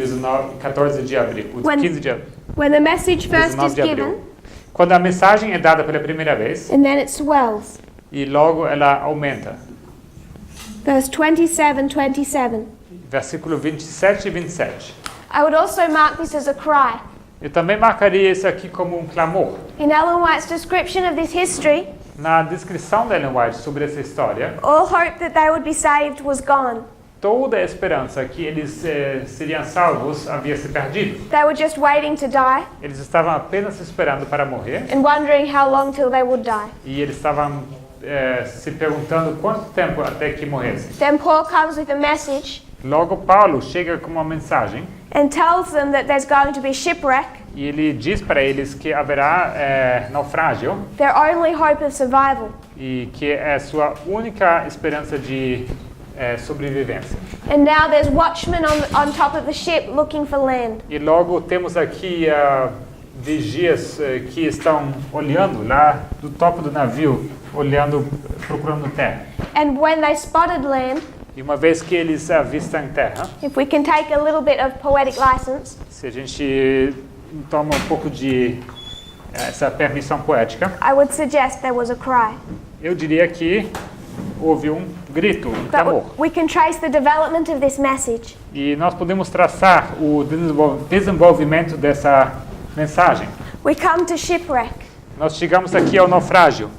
Speaker 2: 14 de abril.
Speaker 1: When-
Speaker 2: 15 de abril.
Speaker 1: When the message first
Speaker 2: 19
Speaker 1: is
Speaker 2: de abril.
Speaker 1: given,
Speaker 2: Quando a mensagem é dada pela primeira vez,
Speaker 1: and then it swells.
Speaker 2: e logo ela aumenta.
Speaker 1: Verse 27, 27.
Speaker 2: Versículo 27 e 27.
Speaker 1: I would also mark this as a cry.
Speaker 2: Eu também marcaria isso aqui como um clamor.
Speaker 1: In Ellen White's description of this history,
Speaker 2: Na descrição da Ellen White sobre essa história,
Speaker 1: all hope that they would be saved was gone.
Speaker 2: toda a esperança que eles seriam salvos havia se perdido.
Speaker 1: They were just waiting to die
Speaker 2: Eles estavam apenas esperando para morrer
Speaker 1: and wondering how long till they would die.
Speaker 2: e eles estavam se perguntando quanto tempo até que morressem.
Speaker 1: Then Paul comes with a message
Speaker 2: Logo Paulo chega com uma mensagem
Speaker 1: and tells them that there's going to be shipwreck,
Speaker 2: e ele diz para eles que haverá naufrágio
Speaker 1: their only hope of survival.
Speaker 2: e que é a sua única esperança de sobrevivência.
Speaker 1: And now there's watchmen on top of the ship looking for land.
Speaker 2: E logo temos aqui vigias que estão olhando lá do topo do navio, olhando, procurando terra.
Speaker 1: And when they spotted land,
Speaker 2: E uma vez que eles avistam terra,
Speaker 1: if we can take a little bit of poetic license,
Speaker 2: se a gente toma um pouco de essa permissão poética,
Speaker 1: I would suggest there was a cry.
Speaker 2: eu diria que houve um grito, um clamor.
Speaker 1: But we can trace the development of this message.
Speaker 2: E nós podemos traçar o desenvolvimento dessa mensagem.
Speaker 1: We come to shipwreck.
Speaker 2: Nós chegamos aqui ao naufrágio.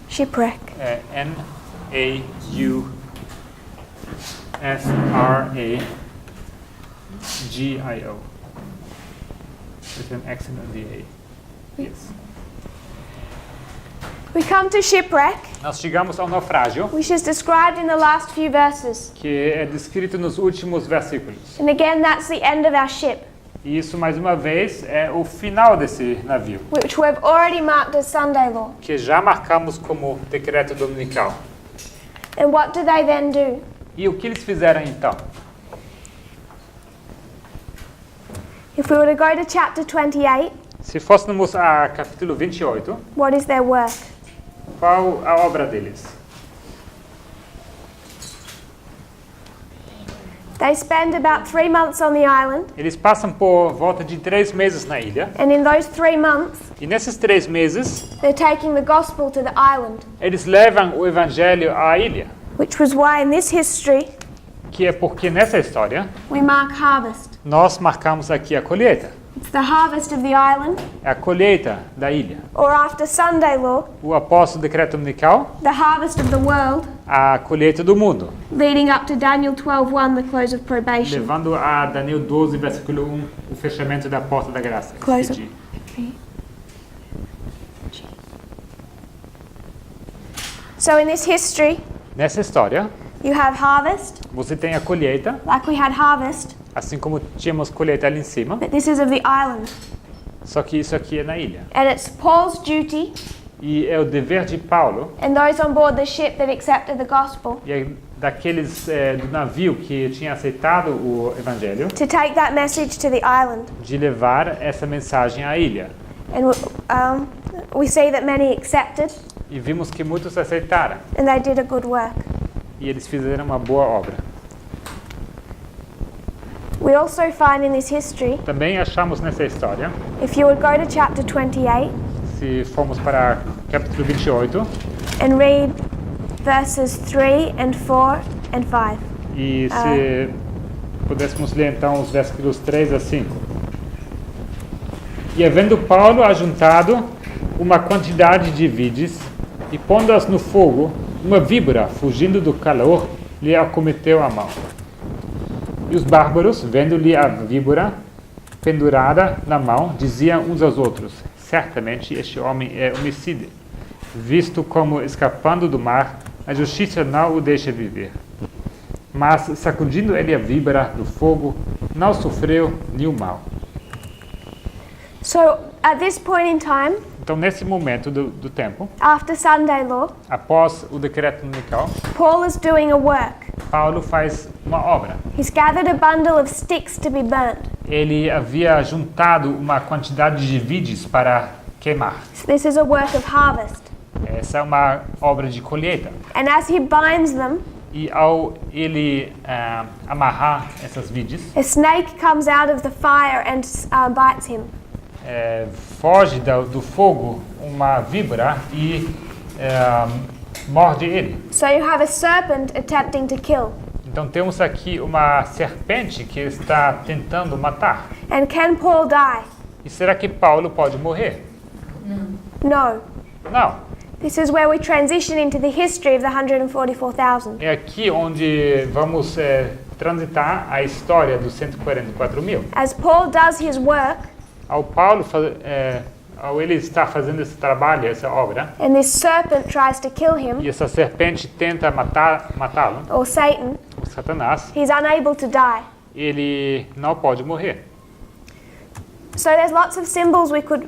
Speaker 1: Shipwreck.
Speaker 2: N-A-U-S-R-A-G-I-O. With an accent on the A. Yes.
Speaker 1: We come to shipwreck,
Speaker 2: Nós chegamos ao naufrágio,
Speaker 1: which is described in the last few verses.
Speaker 2: que é descrito nos últimos versículos.
Speaker 1: And again, that's the end of our ship,
Speaker 2: E isso, mais uma vez, é o final desse navio,
Speaker 1: which we've already marked as Sunday law.
Speaker 2: que já marcamos como decreto dominical.
Speaker 1: And what do they then do?
Speaker 2: E o que eles fizeram então?
Speaker 1: If we were to go to chapter 28,
Speaker 2: Se fôssemos a capítulo 28,
Speaker 1: what is their work?
Speaker 2: qual a obra deles?
Speaker 1: They spend about 3 months on the island,
Speaker 2: Eles passam por volta de 3 meses na ilha,
Speaker 1: and in those 3 months,
Speaker 2: e nesses 3 meses,
Speaker 1: they're taking the gospel to the island,
Speaker 2: eles levam o evangelho à ilha,
Speaker 1: which was why in this history
Speaker 2: que é porque nessa história,
Speaker 1: we mark harvest.
Speaker 2: nós marcamos aqui a colheita.
Speaker 1: It's the harvest of the island,
Speaker 2: É a colheita da ilha.
Speaker 1: or after Sunday law,
Speaker 2: O apóstolo decreto dominical,
Speaker 1: the harvest of the world,
Speaker 2: a colheita do mundo,
Speaker 1: leading up to Daniel 12:1, the close of probation.
Speaker 2: levando a Daniel 12, versículo 1, o fechamento da porta da graça.
Speaker 1: Close
Speaker 2: Entendi.
Speaker 1: So in this history,
Speaker 2: Nessa história,
Speaker 1: you have harvest,
Speaker 2: você tem a colheita,
Speaker 1: like we had harvest,
Speaker 2: assim como tínhamos colheita ali em cima,
Speaker 1: but this is of the island.
Speaker 2: só que isso aqui é na ilha.
Speaker 1: And it's Paul's duty
Speaker 2: E é o dever de Paulo
Speaker 1: and those on board the ship that accepted the gospel
Speaker 2: e é daqueles do navio que tinha aceitado o evangelho,
Speaker 1: to take that message to the island.
Speaker 2: de levar essa mensagem à ilha.
Speaker 1: And we see that many accepted
Speaker 2: E vimos que muitos aceitaram
Speaker 1: and they did a good work.
Speaker 2: e eles fizeram uma boa obra.
Speaker 1: We also find in this history,
Speaker 2: Também achamos nessa história,
Speaker 1: if you would go to chapter 28
Speaker 2: se formos para capítulo 28
Speaker 1: and read verses 3 and 4 and 5.
Speaker 2: e se pudéssemos ler então os versículos 3 a 5. E havendo Paulo ajuntado uma quantidade de vides, e pondo-as no fogo, uma víbora, fugindo do calor, lhe acometeu a mão. E os bárbaros, vendo-lhe a víbora pendurada na mão, diziam uns aos outros: certamente este homem é homicida. Visto como escapando do mar, a justiça não o deixa viver. Mas, sacudindo ele a víbora do fogo, não sofreu nenhum mal.
Speaker 1: So at this point in time,
Speaker 2: Então, nesse momento do tempo,
Speaker 1: after Sunday law,
Speaker 2: após o decreto dominical,
Speaker 1: Paul is doing a work.
Speaker 2: Paulo faz uma obra.
Speaker 1: He's gathered a bundle of sticks to be burnt.
Speaker 2: Ele havia juntado uma quantidade de vides para queimar.
Speaker 1: So this is a work of harvest.
Speaker 2: Essa é uma obra de colheita.
Speaker 1: And as he binds them,
Speaker 2: E ao ele amarrar essas vides,
Speaker 1: a snake comes out of the fire and bites him.
Speaker 2: foge do fogo uma víbora e morde ele.
Speaker 1: So you have a serpent attempting to kill.
Speaker 2: Então temos aqui uma serpente que está tentando matar.
Speaker 1: And can Paul die?
Speaker 2: E será que Paulo pode morrer?
Speaker 1: No.
Speaker 2: Não.
Speaker 1: This is where we transition into the history of the 144,000.
Speaker 2: É aqui onde vamos transitar a história dos 144.000.
Speaker 1: As Paul does his work,
Speaker 2: Ao ele estar fazendo esse trabalho, essa obra,
Speaker 1: and this serpent tries to kill him,
Speaker 2: e essa serpente tenta matá-lo,
Speaker 1: or Satan,
Speaker 2: o Satanás,
Speaker 1: he's unable to die.
Speaker 2: ele não pode morrer.
Speaker 1: So there's lots of symbols we could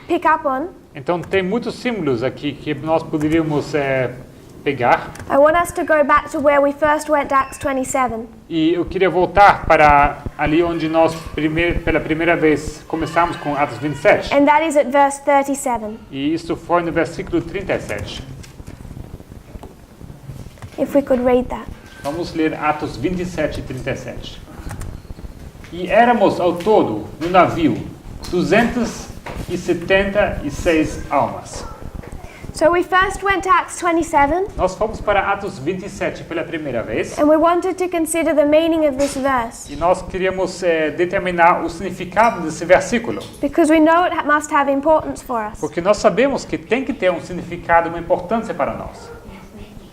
Speaker 1: pick up on.
Speaker 2: Então tem muitos símbolos aqui que nós poderíamos pegar.
Speaker 1: I want us to go back to where we first went to Acts 27.
Speaker 2: E eu queria voltar para ali onde nós pela primeira vez começamos com Atos 27.
Speaker 1: And that is at verse 37.
Speaker 2: E isso foi no versículo 37.
Speaker 1: If we could read that.
Speaker 2: Vamos ler Atos 27 e 37. E éramos ao todo no navio 276 almas.
Speaker 1: So we first went to Acts 27,
Speaker 2: Nós fomos para Atos 27 pela primeira vez.
Speaker 1: and we wanted to consider the meaning of this verse,
Speaker 2: E nós queríamos determinar o significado desse versículo.
Speaker 1: because we know it must have importance for us.
Speaker 2: Porque nós sabemos que tem que ter um significado, uma importância para nós.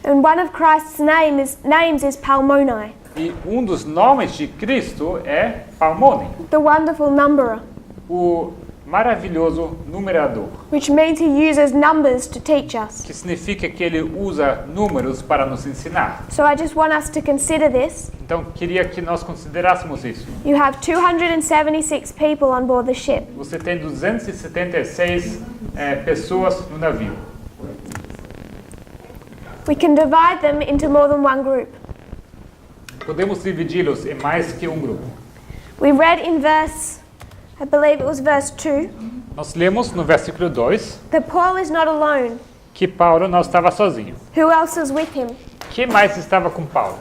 Speaker 1: And one of Christ's names is Palmoni,
Speaker 2: E um dos nomes de Cristo é Palmone,
Speaker 1: the wonderful numberer,
Speaker 2: o maravilhoso numerador,
Speaker 1: which means he uses numbers to teach us.
Speaker 2: que significa que ele usa números para nos ensinar.
Speaker 1: So I just want us to consider this.
Speaker 2: Então, queria que nós considerássemos isso.
Speaker 1: You have 276 people on board the ship.
Speaker 2: Você tem 276 pessoas no navio.
Speaker 1: We can divide them into more than one group.
Speaker 2: Podemos dividi-los em mais que um grupo.
Speaker 1: We read in verse, I believe it was verse 2,
Speaker 2: Nós lemos no versículo 2
Speaker 1: that Paul is not alone.
Speaker 2: que Paulo não estava sozinho.
Speaker 1: Who else is with him?
Speaker 2: Quem mais estava com Paulo?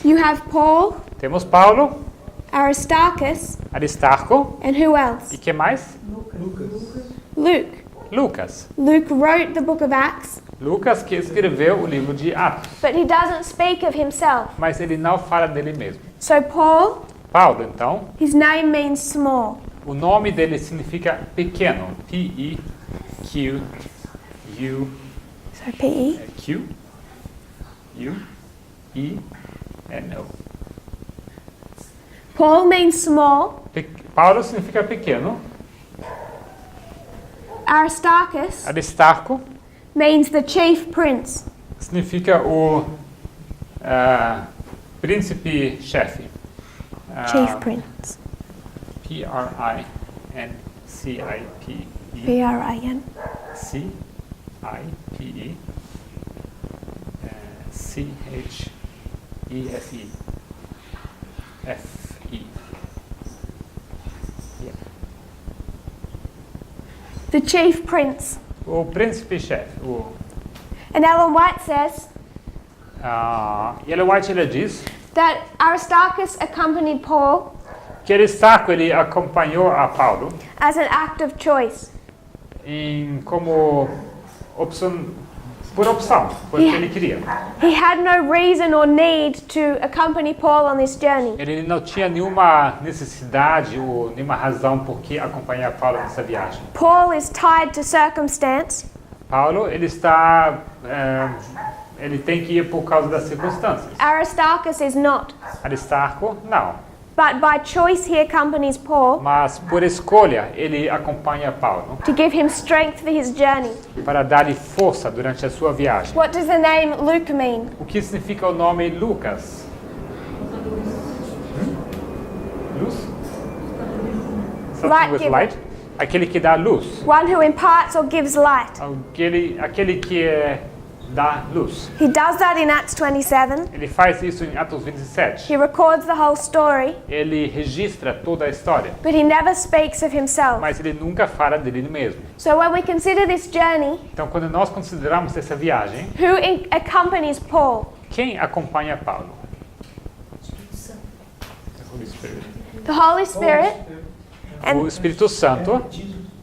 Speaker 1: You have Paul,
Speaker 2: Temos Paulo,
Speaker 1: Aristarchus,
Speaker 2: Aristarco
Speaker 1: and who else?
Speaker 2: e quem mais?
Speaker 1: Luke.
Speaker 2: Lucas.
Speaker 1: Luke wrote the book of Acts,
Speaker 2: Lucas que escreveu o livro de Atos,
Speaker 1: but he doesn't speak of himself.
Speaker 2: mas ele não fala dele mesmo.
Speaker 1: So Paul,
Speaker 2: Paulo, então,
Speaker 1: his name means small.
Speaker 2: o nome dele significa pequeno. P-E-Q-U.
Speaker 1: So P-E.
Speaker 2: Q-U-E-N-O.
Speaker 1: Paul means small.
Speaker 2: Paulo significa pequeno.
Speaker 1: Aristarchus
Speaker 2: Aristarco
Speaker 1: means the chief prince.
Speaker 2: significa o príncipe-chefe.
Speaker 1: Chief prince.
Speaker 2: P-R-I-N-C-I-P-E.
Speaker 1: B-R-I-N.
Speaker 2: C-I-P-E. C-H-E-F-E. F-E. Yeah.
Speaker 1: The chief prince.
Speaker 2: O príncipe-chefe.
Speaker 1: And Ellen White says
Speaker 2: Ellen White ela diz
Speaker 1: that Aristarchus accompanied Paul
Speaker 2: que Aristarco ele acompanhou a Paulo
Speaker 1: as an act of choice.
Speaker 2: como opção por opção, foi o que ele queria.
Speaker 1: He had no reason or need to accompany Paul on this journey.
Speaker 2: Ele não tinha nenhuma necessidade ou nenhuma razão por que acompanhar Paulo nessa viagem.
Speaker 1: Paul is tied to circumstance,
Speaker 2: Paulo, ele tem que ir por causa das circunstâncias.
Speaker 1: Aristarchus is not.
Speaker 2: Aristarco, não.
Speaker 1: But by choice he accompanies Paul
Speaker 2: Mas por escolha, ele acompanha Paulo
Speaker 1: to give him strength for his journey.
Speaker 2: para dar-lhe força durante a sua viagem.
Speaker 1: What does the name Luke mean?
Speaker 2: O que significa o nome Lucas? Luz? Something
Speaker 1: Light
Speaker 2: with
Speaker 1: giver.
Speaker 2: light? Aquele que dá luz.
Speaker 1: One who imparts or gives light.
Speaker 2: Aquele que dá luz.
Speaker 1: He does that in Acts 27.
Speaker 2: Ele faz isso em Atos 27.
Speaker 1: He records the whole story,
Speaker 2: Ele registra toda a história,
Speaker 1: but he never speaks of himself.
Speaker 2: mas ele nunca fala dele mesmo.
Speaker 1: So when we consider this journey,
Speaker 2: Então, quando nós consideramos essa viagem,
Speaker 1: who accompanies Paul?
Speaker 2: quem acompanha Paulo? Holy Spirit.
Speaker 1: The Holy Spirit
Speaker 2: O Espírito Santo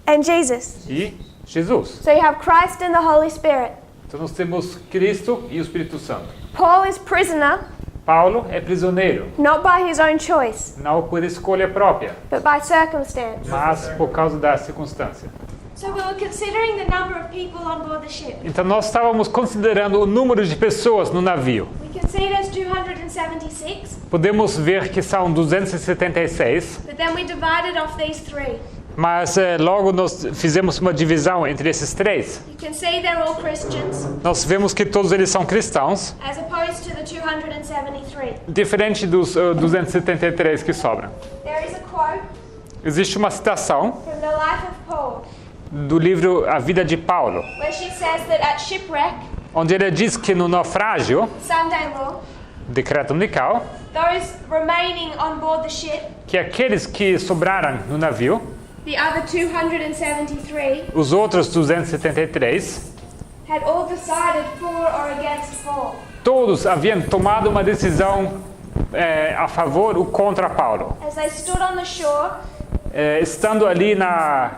Speaker 1: and Jesus.
Speaker 2: e Jesus.
Speaker 1: So you have Christ and the Holy Spirit.
Speaker 2: Então, nós temos Cristo e o Espírito Santo.
Speaker 1: Paul is prisoner,
Speaker 2: Paulo é prisioneiro,
Speaker 1: not by his own choice,
Speaker 2: não por escolha própria,
Speaker 1: but by circumstance.
Speaker 2: mas por causa da circunstância.
Speaker 1: So we were considering the number of people on board the ship.
Speaker 2: Então, nós estávamos considerando o número de pessoas no navio.
Speaker 1: We can see there's 276,
Speaker 2: Podemos ver que são 276,
Speaker 1: but then we divided off these three.
Speaker 2: mas logo nós fizemos uma divisão entre esses três.
Speaker 1: You can see they're all Christians,
Speaker 2: Nós vemos que todos eles são cristãos,
Speaker 1: as opposed to the 273.
Speaker 2: diferente dos 273 que sobram.
Speaker 1: There is a quote
Speaker 2: Existe uma citação
Speaker 1: from the life of Paul,
Speaker 2: do livro A Vida de Paulo,
Speaker 1: where she says that at shipwreck,
Speaker 2: onde ele diz que no naufrágio,
Speaker 1: Sunday law,
Speaker 2: decreto unical,
Speaker 1: those remaining on board the ship,
Speaker 2: que aqueles que sobraram no navio,
Speaker 1: the other 273,
Speaker 2: os outros 273,
Speaker 1: had all decided for or against Paul.
Speaker 2: todos haviam tomado uma decisão a favor ou contra Paulo.
Speaker 1: As they stood on the shore,
Speaker 2: Estando ali na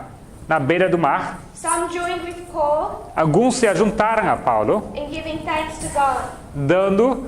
Speaker 2: beira do mar,
Speaker 1: some joined with Paul
Speaker 2: alguns se ajuntaram a Paulo,
Speaker 1: in giving thanks to God.
Speaker 2: dando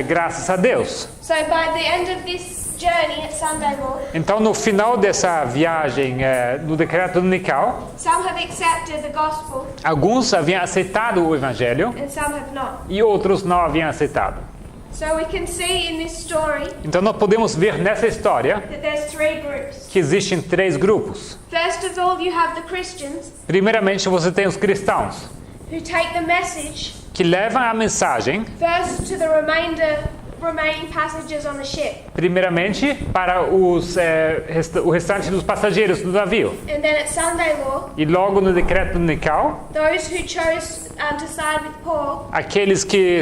Speaker 2: graças a Deus.
Speaker 1: So by the end of this journey at Sunday law,
Speaker 2: Então, no final dessa viagem no decreto unical,
Speaker 1: some have accepted the gospel
Speaker 2: alguns haviam aceitado o evangelho
Speaker 1: and some have not.
Speaker 2: e outros não haviam aceitado.
Speaker 1: So we can see in this story
Speaker 2: Então, nós podemos ver nessa história
Speaker 1: that there's three groups.
Speaker 2: que existem três grupos.
Speaker 1: First of all, you have the Christians
Speaker 2: Primeiramente, você tem os cristãos,
Speaker 1: who take the message
Speaker 2: que levam a mensagem,
Speaker 1: first to the remaining passengers on the ship,
Speaker 2: primeiramente, para o restante dos passageiros do navio.
Speaker 1: and then at Sunday law,
Speaker 2: E logo no decreto unical,
Speaker 1: those who chose to side with Paul
Speaker 2: aqueles que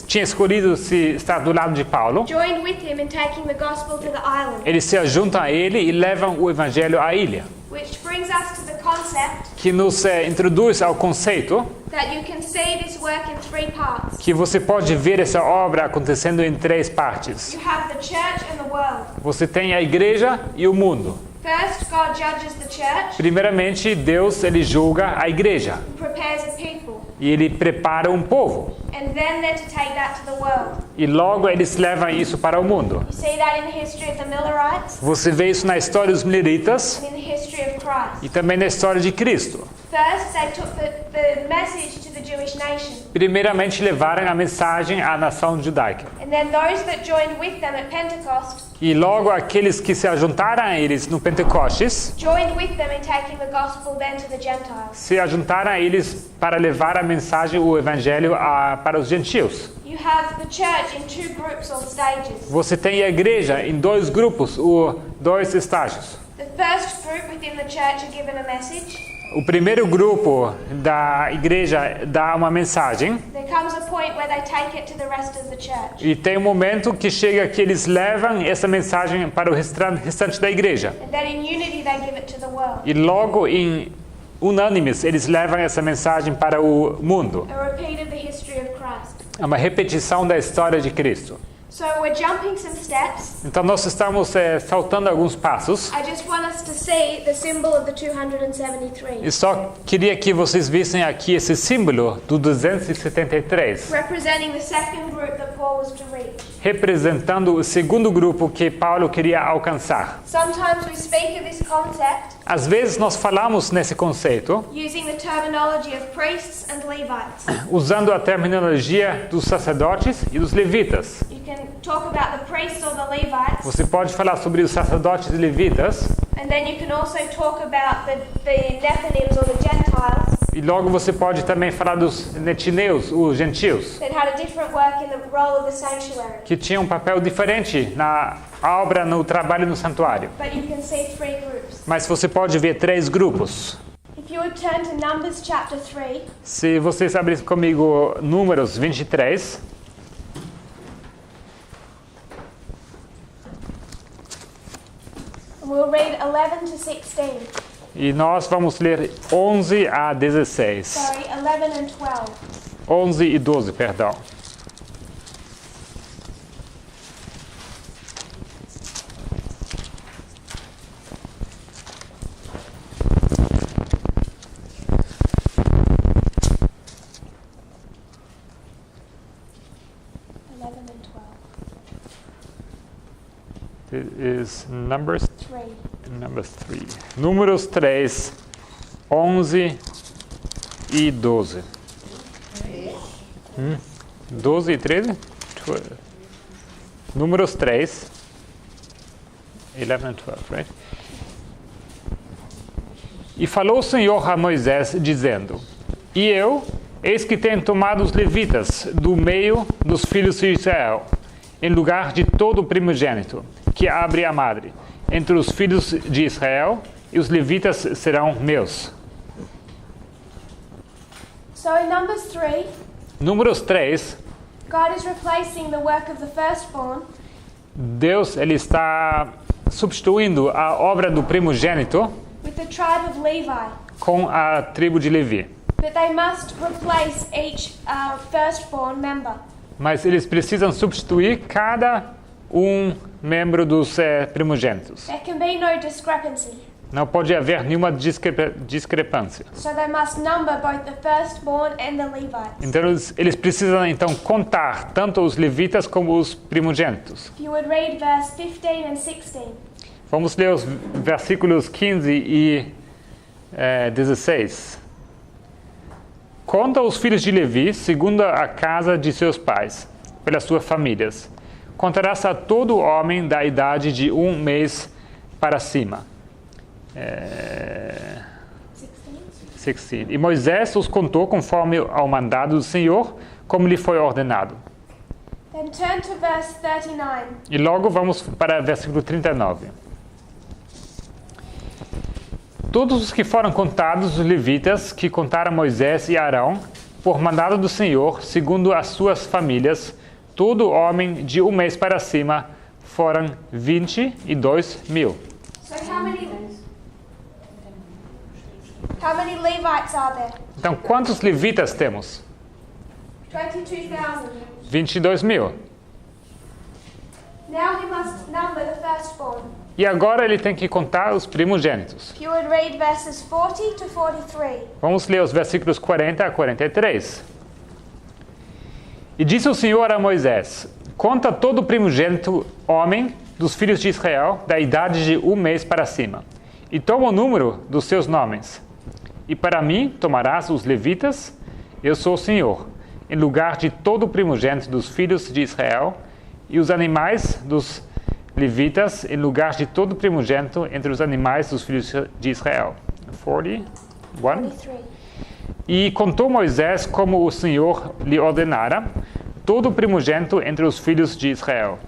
Speaker 2: tinham escolhido se estar do lado de Paulo,
Speaker 1: joined with him in taking the gospel to the island,
Speaker 2: eles se juntam a ele e levam o evangelho à ilha,
Speaker 1: which brings us to the concept
Speaker 2: que nos introduz ao conceito
Speaker 1: that you can see this work in three parts.
Speaker 2: que você pode ver essa obra acontecendo em três partes.
Speaker 1: You have the church and the world.
Speaker 2: Você tem a igreja e o mundo.
Speaker 1: First, God judges the church
Speaker 2: Primeiramente, Deus ele julga a igreja
Speaker 1: and prepares a people,
Speaker 2: e ele prepara um povo.
Speaker 1: and then they're to take that to the world.
Speaker 2: E logo eles levam isso para o mundo.
Speaker 1: You see that in the history of the Millerites
Speaker 2: Você vê isso na história dos mileritas
Speaker 1: and in the history of Christ.
Speaker 2: e também na história de Cristo.
Speaker 1: First, they took the message to the Jewish nation,
Speaker 2: Primeiramente levaram a mensagem à nação judaica.
Speaker 1: and then those that joined with them at Pentecost
Speaker 2: E logo aqueles que se ajuntaram a eles no Pentecostes
Speaker 1: joined with them in taking the gospel then to the Gentiles.
Speaker 2: se ajuntaram a eles para levar a mensagem, o evangelho para os gentios.
Speaker 1: You have the church in two groups or stages.
Speaker 2: Você tem a igreja em dois grupos, ou dois estágios.
Speaker 1: The first group within the church are given a message.
Speaker 2: O primeiro grupo da igreja dá uma mensagem
Speaker 1: There comes a point where they take it to the rest of the church.
Speaker 2: e tem um momento que chega que eles levam essa mensagem para o restante da igreja.
Speaker 1: And then in unity they give it to the world.
Speaker 2: E logo em unânimes eles levam essa mensagem para o mundo.
Speaker 1: A repeat of the history of Christ.
Speaker 2: É uma repetição da história de Cristo.
Speaker 1: So we're jumping some steps.
Speaker 2: Então nós estamos saltando alguns passos.
Speaker 1: I just want us to see the symbol of the 273,
Speaker 2: E só queria que vocês vissem aqui esse símbolo do 273,
Speaker 1: representing the second group that Paul was to reach.
Speaker 2: representando o segundo grupo que Paulo queria alcançar.
Speaker 1: Sometimes we speak of this concept
Speaker 2: Às vezes nós falamos nesse conceito
Speaker 1: using the terminology of priests and Levites.
Speaker 2: usando a terminologia dos sacerdotes e dos levitas.
Speaker 1: You can talk about the priests or the Levites,
Speaker 2: Você pode falar sobre os sacerdotes e levitas,
Speaker 1: and then you can also talk about the Nephilims or the Gentiles
Speaker 2: e logo você pode também falar dos netineus, os gentios,
Speaker 1: that had a different work in the role of the sanctuary.
Speaker 2: que tinham um papel diferente na obra, no trabalho no santuário.
Speaker 1: But you can see three groups.
Speaker 2: Mas você pode ver três grupos.
Speaker 1: If you would turn to Numbers chapter 3,
Speaker 2: Se vocês abrirem comigo Números 23,
Speaker 1: we'll read 11 to 16.
Speaker 2: e nós vamos ler 11 a 16.
Speaker 1: Sorry, 11 and 12.
Speaker 2: 11 e 12, perdão. It is Numbers 3. Números 3, 11 e 12. 12 e 13? Números 3, 11 and 12, right? E falou o Senhor a Moisés, dizendo: E eu, eis que tenho tomado os levitas do meio dos filhos de Israel, em lugar de todo o primogênito, que abre a madre, entre os filhos de Israel, e os levitas serão meus.
Speaker 1: So in Numbers 3,
Speaker 2: Números 3,
Speaker 1: God is replacing the work of the firstborn
Speaker 2: Deus ele está substituindo a obra do primogênito
Speaker 1: with the tribe of Levi.
Speaker 2: com a tribo de Levi.
Speaker 1: But they must replace each firstborn member.
Speaker 2: Mas eles precisam substituir cada membro dos primogênitos.
Speaker 1: There can be no discrepancy.
Speaker 2: Não pode haver nenhuma discrepância.
Speaker 1: So they must number both the firstborn and the Levites.
Speaker 2: Então eles precisam então contar tanto os levitas como os primogênitos.
Speaker 1: If you would read verse 15 and 16.
Speaker 2: Vamos ler os versículos 15 e 16. Conta os filhos de Levi, segundo a casa de seus pais, pelas suas famílias. Contarás a todo homem da idade de 1 mês para cima. 16. E Moisés os contou conforme ao mandado do Senhor, como lhe foi ordenado.
Speaker 1: Then turn to verse 39.
Speaker 2: E logo vamos para o versículo 39. Todos os que foram contados, os levitas, que contaram Moisés e Arão, por mandado do Senhor, segundo as suas famílias, todo homem de 1 mês para cima, foram 22 mil.
Speaker 1: So how many Levites are there?
Speaker 2: Então, quantos levitas temos?
Speaker 1: 22,000.
Speaker 2: 22 mil.
Speaker 1: Now he must number the firstborn.
Speaker 2: E agora ele tem que contar os primogênitos.
Speaker 1: If you would read verses 40 to 43.
Speaker 2: Vamos ler os versículos 40 a 43. E disse o Senhor a Moisés: Conta todo o primogênito homem dos filhos de Israel, da idade de 1 mês para cima, e toma o número dos seus nomes. E para mim tomarás os levitas, eu sou o Senhor, em lugar de todo o primogênito dos filhos de Israel, e os animais dos levitas, em lugar de todo o primogênito entre os animais dos filhos de Israel. 41.
Speaker 1: 43.
Speaker 2: E contou Moisés como o Senhor lhe ordenara, todo o primogênito entre os filhos de Israel.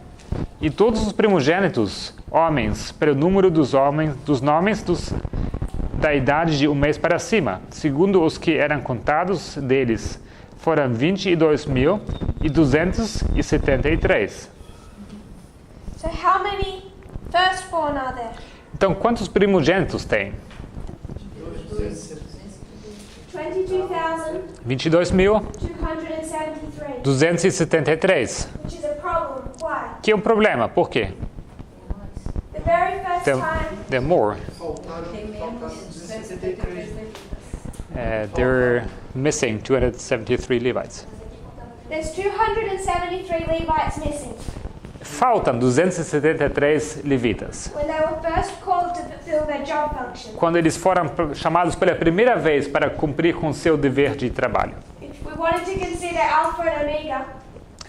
Speaker 2: E todos os primogênitos, homens, pelo número dos nomes da idade de 1 mês para cima, segundo os que eram contados deles, foram 22.273.
Speaker 1: So how many firstborn are there?
Speaker 2: Então, quantos primogênitos tem?
Speaker 1: 22,273.
Speaker 2: 22.273.
Speaker 1: Which is a problem. Why?
Speaker 2: que é um problema. Por quê?
Speaker 1: The very first
Speaker 2: There,
Speaker 1: time
Speaker 2: there are more.
Speaker 3: Tem menos 273
Speaker 2: They're missing 273 Levites.
Speaker 1: there's 273 Levites missing.
Speaker 2: Faltam 273 levitas.
Speaker 1: When they were first called to fulfill their job function.
Speaker 2: Quando eles foram chamados pela primeira vez para cumprir com seu dever de trabalho.
Speaker 1: If we wanted to consider Alpha and Omega,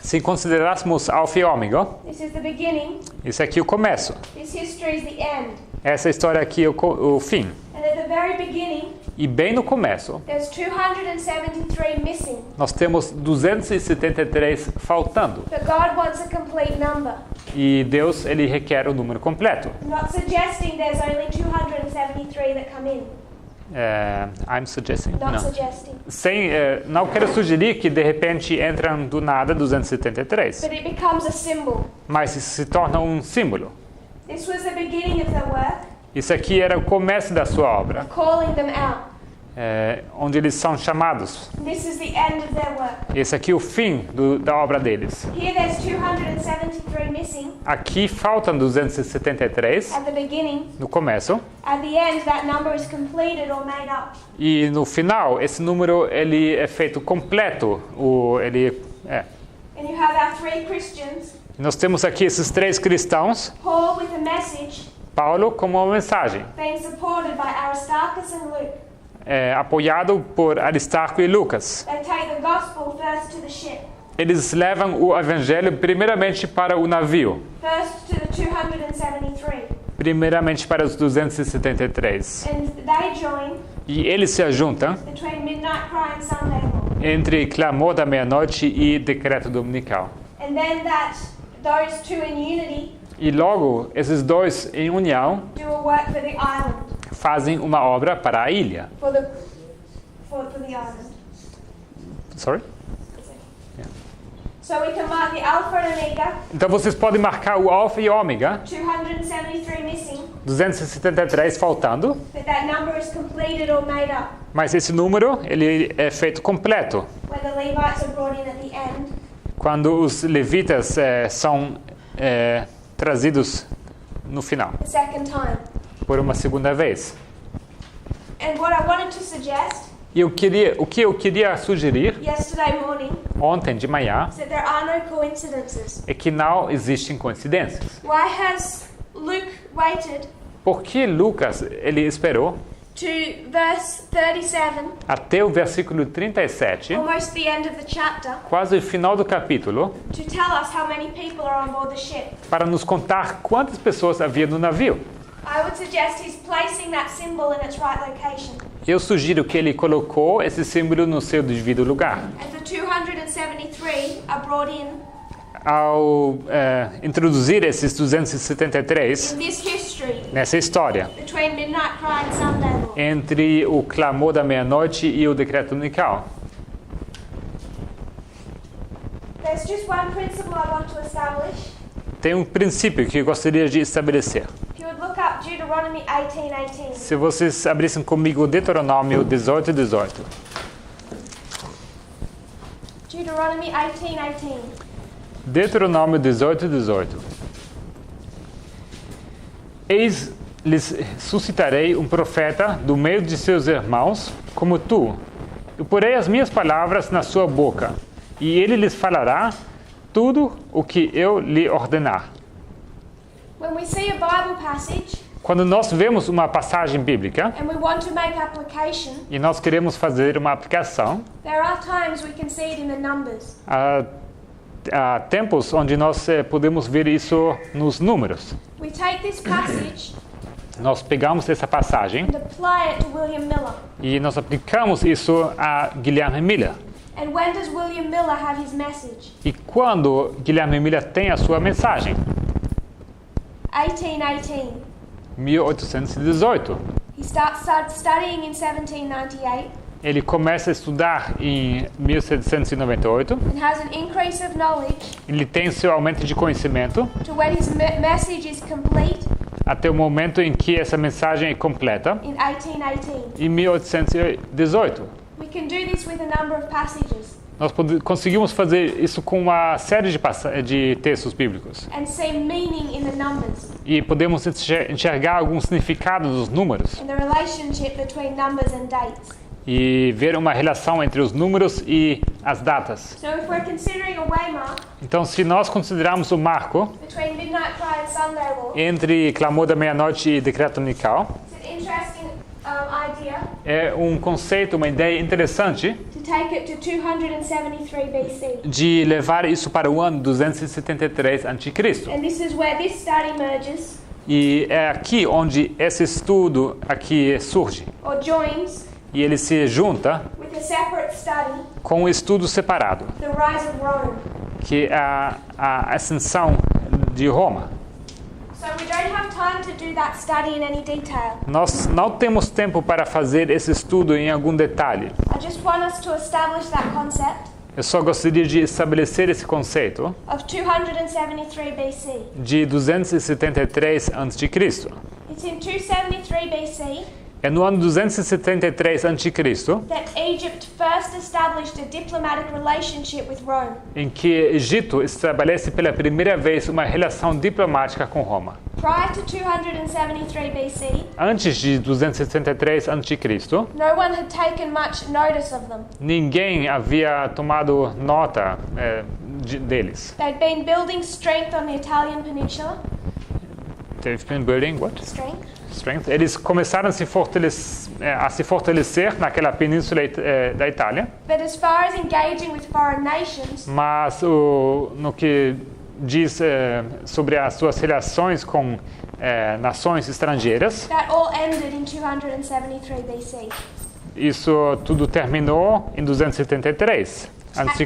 Speaker 2: Se considerássemos Alfa e Ômega,
Speaker 1: this is the beginning,
Speaker 2: isso aqui é o começo.
Speaker 1: this history is the end.
Speaker 2: Essa história aqui é o fim.
Speaker 1: And at the very beginning,
Speaker 2: E bem no começo,
Speaker 1: there's 273 missing.
Speaker 2: nós temos 273 faltando.
Speaker 1: But God wants a complete number.
Speaker 2: E Deus, ele requer o número completo.
Speaker 1: I'm not suggesting there's only 273 that come in.
Speaker 2: I'm suggesting.
Speaker 1: Not
Speaker 2: Não.
Speaker 1: suggesting.
Speaker 2: Não quero sugerir que de repente entram do nada 273.
Speaker 1: But it becomes a symbol.
Speaker 2: Mas isso se torna um símbolo.
Speaker 1: This was the beginning of their work,
Speaker 2: Isso aqui era o começo da sua obra,
Speaker 1: calling them out.
Speaker 2: onde eles são chamados.
Speaker 1: This is the end of their work.
Speaker 2: Esse aqui é o fim da obra deles.
Speaker 1: Here there's 273 missing.
Speaker 2: Aqui faltam 273
Speaker 1: At the beginning,
Speaker 2: no começo.
Speaker 1: at the end, that number is completed or made up.
Speaker 2: E no final, esse número ele é feito completo.
Speaker 1: And you have our three Christians,
Speaker 2: Nós temos aqui esses três cristãos.
Speaker 1: Paul with a message,
Speaker 2: Paulo como uma mensagem,
Speaker 1: being supported by Aristarchus and Luke.
Speaker 2: apoiado por Aristarco e Lucas.
Speaker 1: They take the gospel first to the ship,
Speaker 2: Eles levam o evangelho primeiramente para o navio,
Speaker 1: first to the 273.
Speaker 2: primeiramente para os 273.
Speaker 1: And they join
Speaker 2: E eles se ajuntam
Speaker 1: between midnight cry and Sunday law.
Speaker 2: entre clamor da meia-noite e decreto dominical.
Speaker 1: And then those two in unity
Speaker 2: E logo, esses dois em união
Speaker 1: do a work for the island,
Speaker 2: fazem uma obra para a ilha.
Speaker 1: for the island.
Speaker 2: Sorry?
Speaker 1: So we can mark the Alpha and Omega,
Speaker 2: Então vocês podem marcar o Alfa e Ômega,
Speaker 1: 273 missing,
Speaker 2: 273 faltando,
Speaker 1: that number is completed or made up.
Speaker 2: mas esse número ele é feito completo.
Speaker 1: When the Levites are brought in at the end,
Speaker 2: Quando os levitas são trazidos no final,
Speaker 1: the second time.
Speaker 2: por uma segunda vez.
Speaker 1: And what I wanted to suggest
Speaker 2: E o que eu queria sugerir
Speaker 1: yesterday morning
Speaker 2: ontem de manhã
Speaker 1: is that there are no coincidences.
Speaker 2: é que não existem coincidências.
Speaker 1: Why has Luke waited
Speaker 2: Por que Lucas ele esperou
Speaker 1: to verse 37,
Speaker 2: até o versículo 37,
Speaker 1: almost the end of the chapter,
Speaker 2: quase o final do capítulo,
Speaker 1: to tell us how many people are on board the ship?
Speaker 2: para nos contar quantas pessoas havia no navio?
Speaker 1: I would suggest he's placing that symbol in its right location.
Speaker 2: Eu sugiro que ele colocou esse símbolo no seu devido lugar.
Speaker 1: As the 273 are brought in
Speaker 2: Ao introduzir esses 273
Speaker 1: in this history
Speaker 2: nessa história,
Speaker 1: between midnight cry and Sunday law.
Speaker 2: entre o clamor da meia-noite e o decreto dominical.
Speaker 1: There's just one principle I want to establish.
Speaker 2: Tem um princípio que eu gostaria de estabelecer.
Speaker 1: If you would look up Deuteronomy 18:18.
Speaker 2: Se vocês abrissem comigo Deuteronômio 18:18.
Speaker 1: Deuteronomy 18:18.
Speaker 2: Deuteronômio 18:18. Eis lhes suscitarei um profeta do meio de seus irmãos, como tu. Eu porei as minhas palavras na sua boca, e ele lhes falará tudo o que eu lhe ordenar.
Speaker 1: When we see a Bible passage
Speaker 2: Quando nós vemos uma passagem bíblica
Speaker 1: and we want to make application,
Speaker 2: e nós queremos fazer uma aplicação,
Speaker 1: there are times we can see it in the numbers.
Speaker 2: há tempos onde nós podemos ver isso nos números.
Speaker 1: We take this passage
Speaker 2: Nós pegamos essa passagem
Speaker 1: and apply it to William Miller.
Speaker 2: e nós aplicamos isso a Guilherme Miller.
Speaker 1: And when does William Miller have his message?
Speaker 2: E quando Guilherme Miller tem a sua mensagem?
Speaker 1: 1818.
Speaker 2: 1818.
Speaker 1: He starts studying in 1798
Speaker 2: Ele começa a estudar em 1798.
Speaker 1: and has an increase of knowledge
Speaker 2: Ele tem seu aumento de conhecimento
Speaker 1: to when his message is complete
Speaker 2: até o momento em que essa mensagem é completa,
Speaker 1: in 1818.
Speaker 2: em 1818.
Speaker 1: We can do this with a number of passages.
Speaker 2: Nós conseguimos fazer isso com uma série de textos bíblicos.
Speaker 1: and see meaning in the numbers
Speaker 2: E podemos enxergar algum significado dos números
Speaker 1: and the relationship between numbers and dates.
Speaker 2: e ver uma relação entre os números e as datas.
Speaker 1: So if we're considering a waymark
Speaker 2: Então, se nós considerarmos o marco
Speaker 1: between midnight cry and Sunday law,
Speaker 2: entre clamor da meia-noite e decreto dominical,
Speaker 1: it's an interesting idea
Speaker 2: é um conceito, uma ideia interessante
Speaker 1: to take it to 273 BC.
Speaker 2: de levar isso para o ano 273 a.C.
Speaker 1: And this is where this study merges
Speaker 2: E é aqui onde esse estudo aqui surge.
Speaker 1: or joins
Speaker 2: E ele se junta
Speaker 1: with a separate study,
Speaker 2: com um estudo separado,
Speaker 1: the rise of Rome.
Speaker 2: que é a ascensão de Roma.
Speaker 1: So we don't have time to do that study in any detail.
Speaker 2: Nós não temos tempo para fazer esse estudo em algum detalhe.
Speaker 1: I just want us to establish that concept
Speaker 2: Eu só gostaria de estabelecer esse conceito
Speaker 1: of 273 BC.
Speaker 2: de 273 a.C.
Speaker 1: It's in 273 BC
Speaker 2: É no ano 273 a.C.
Speaker 1: that Egypt first established a diplomatic relationship with Rome.
Speaker 2: em que Egito estabelece pela primeira vez uma relação diplomática com Roma.
Speaker 1: Prior to 273 BC,
Speaker 2: Antes de 273 a.C.,
Speaker 1: no one had taken much notice of them.
Speaker 2: ninguém havia tomado nota deles.
Speaker 1: They'd been building strength on the Italian peninsula.
Speaker 2: They've been building what?
Speaker 1: Strength.
Speaker 2: Eles começaram a se fortalecer naquela península da Itália,
Speaker 1: But as far as engaging with foreign nations,
Speaker 2: mas no que diz sobre as suas relações com nações estrangeiras,
Speaker 1: that all ended in 273 BC.
Speaker 2: isso tudo terminou em 273 a.C.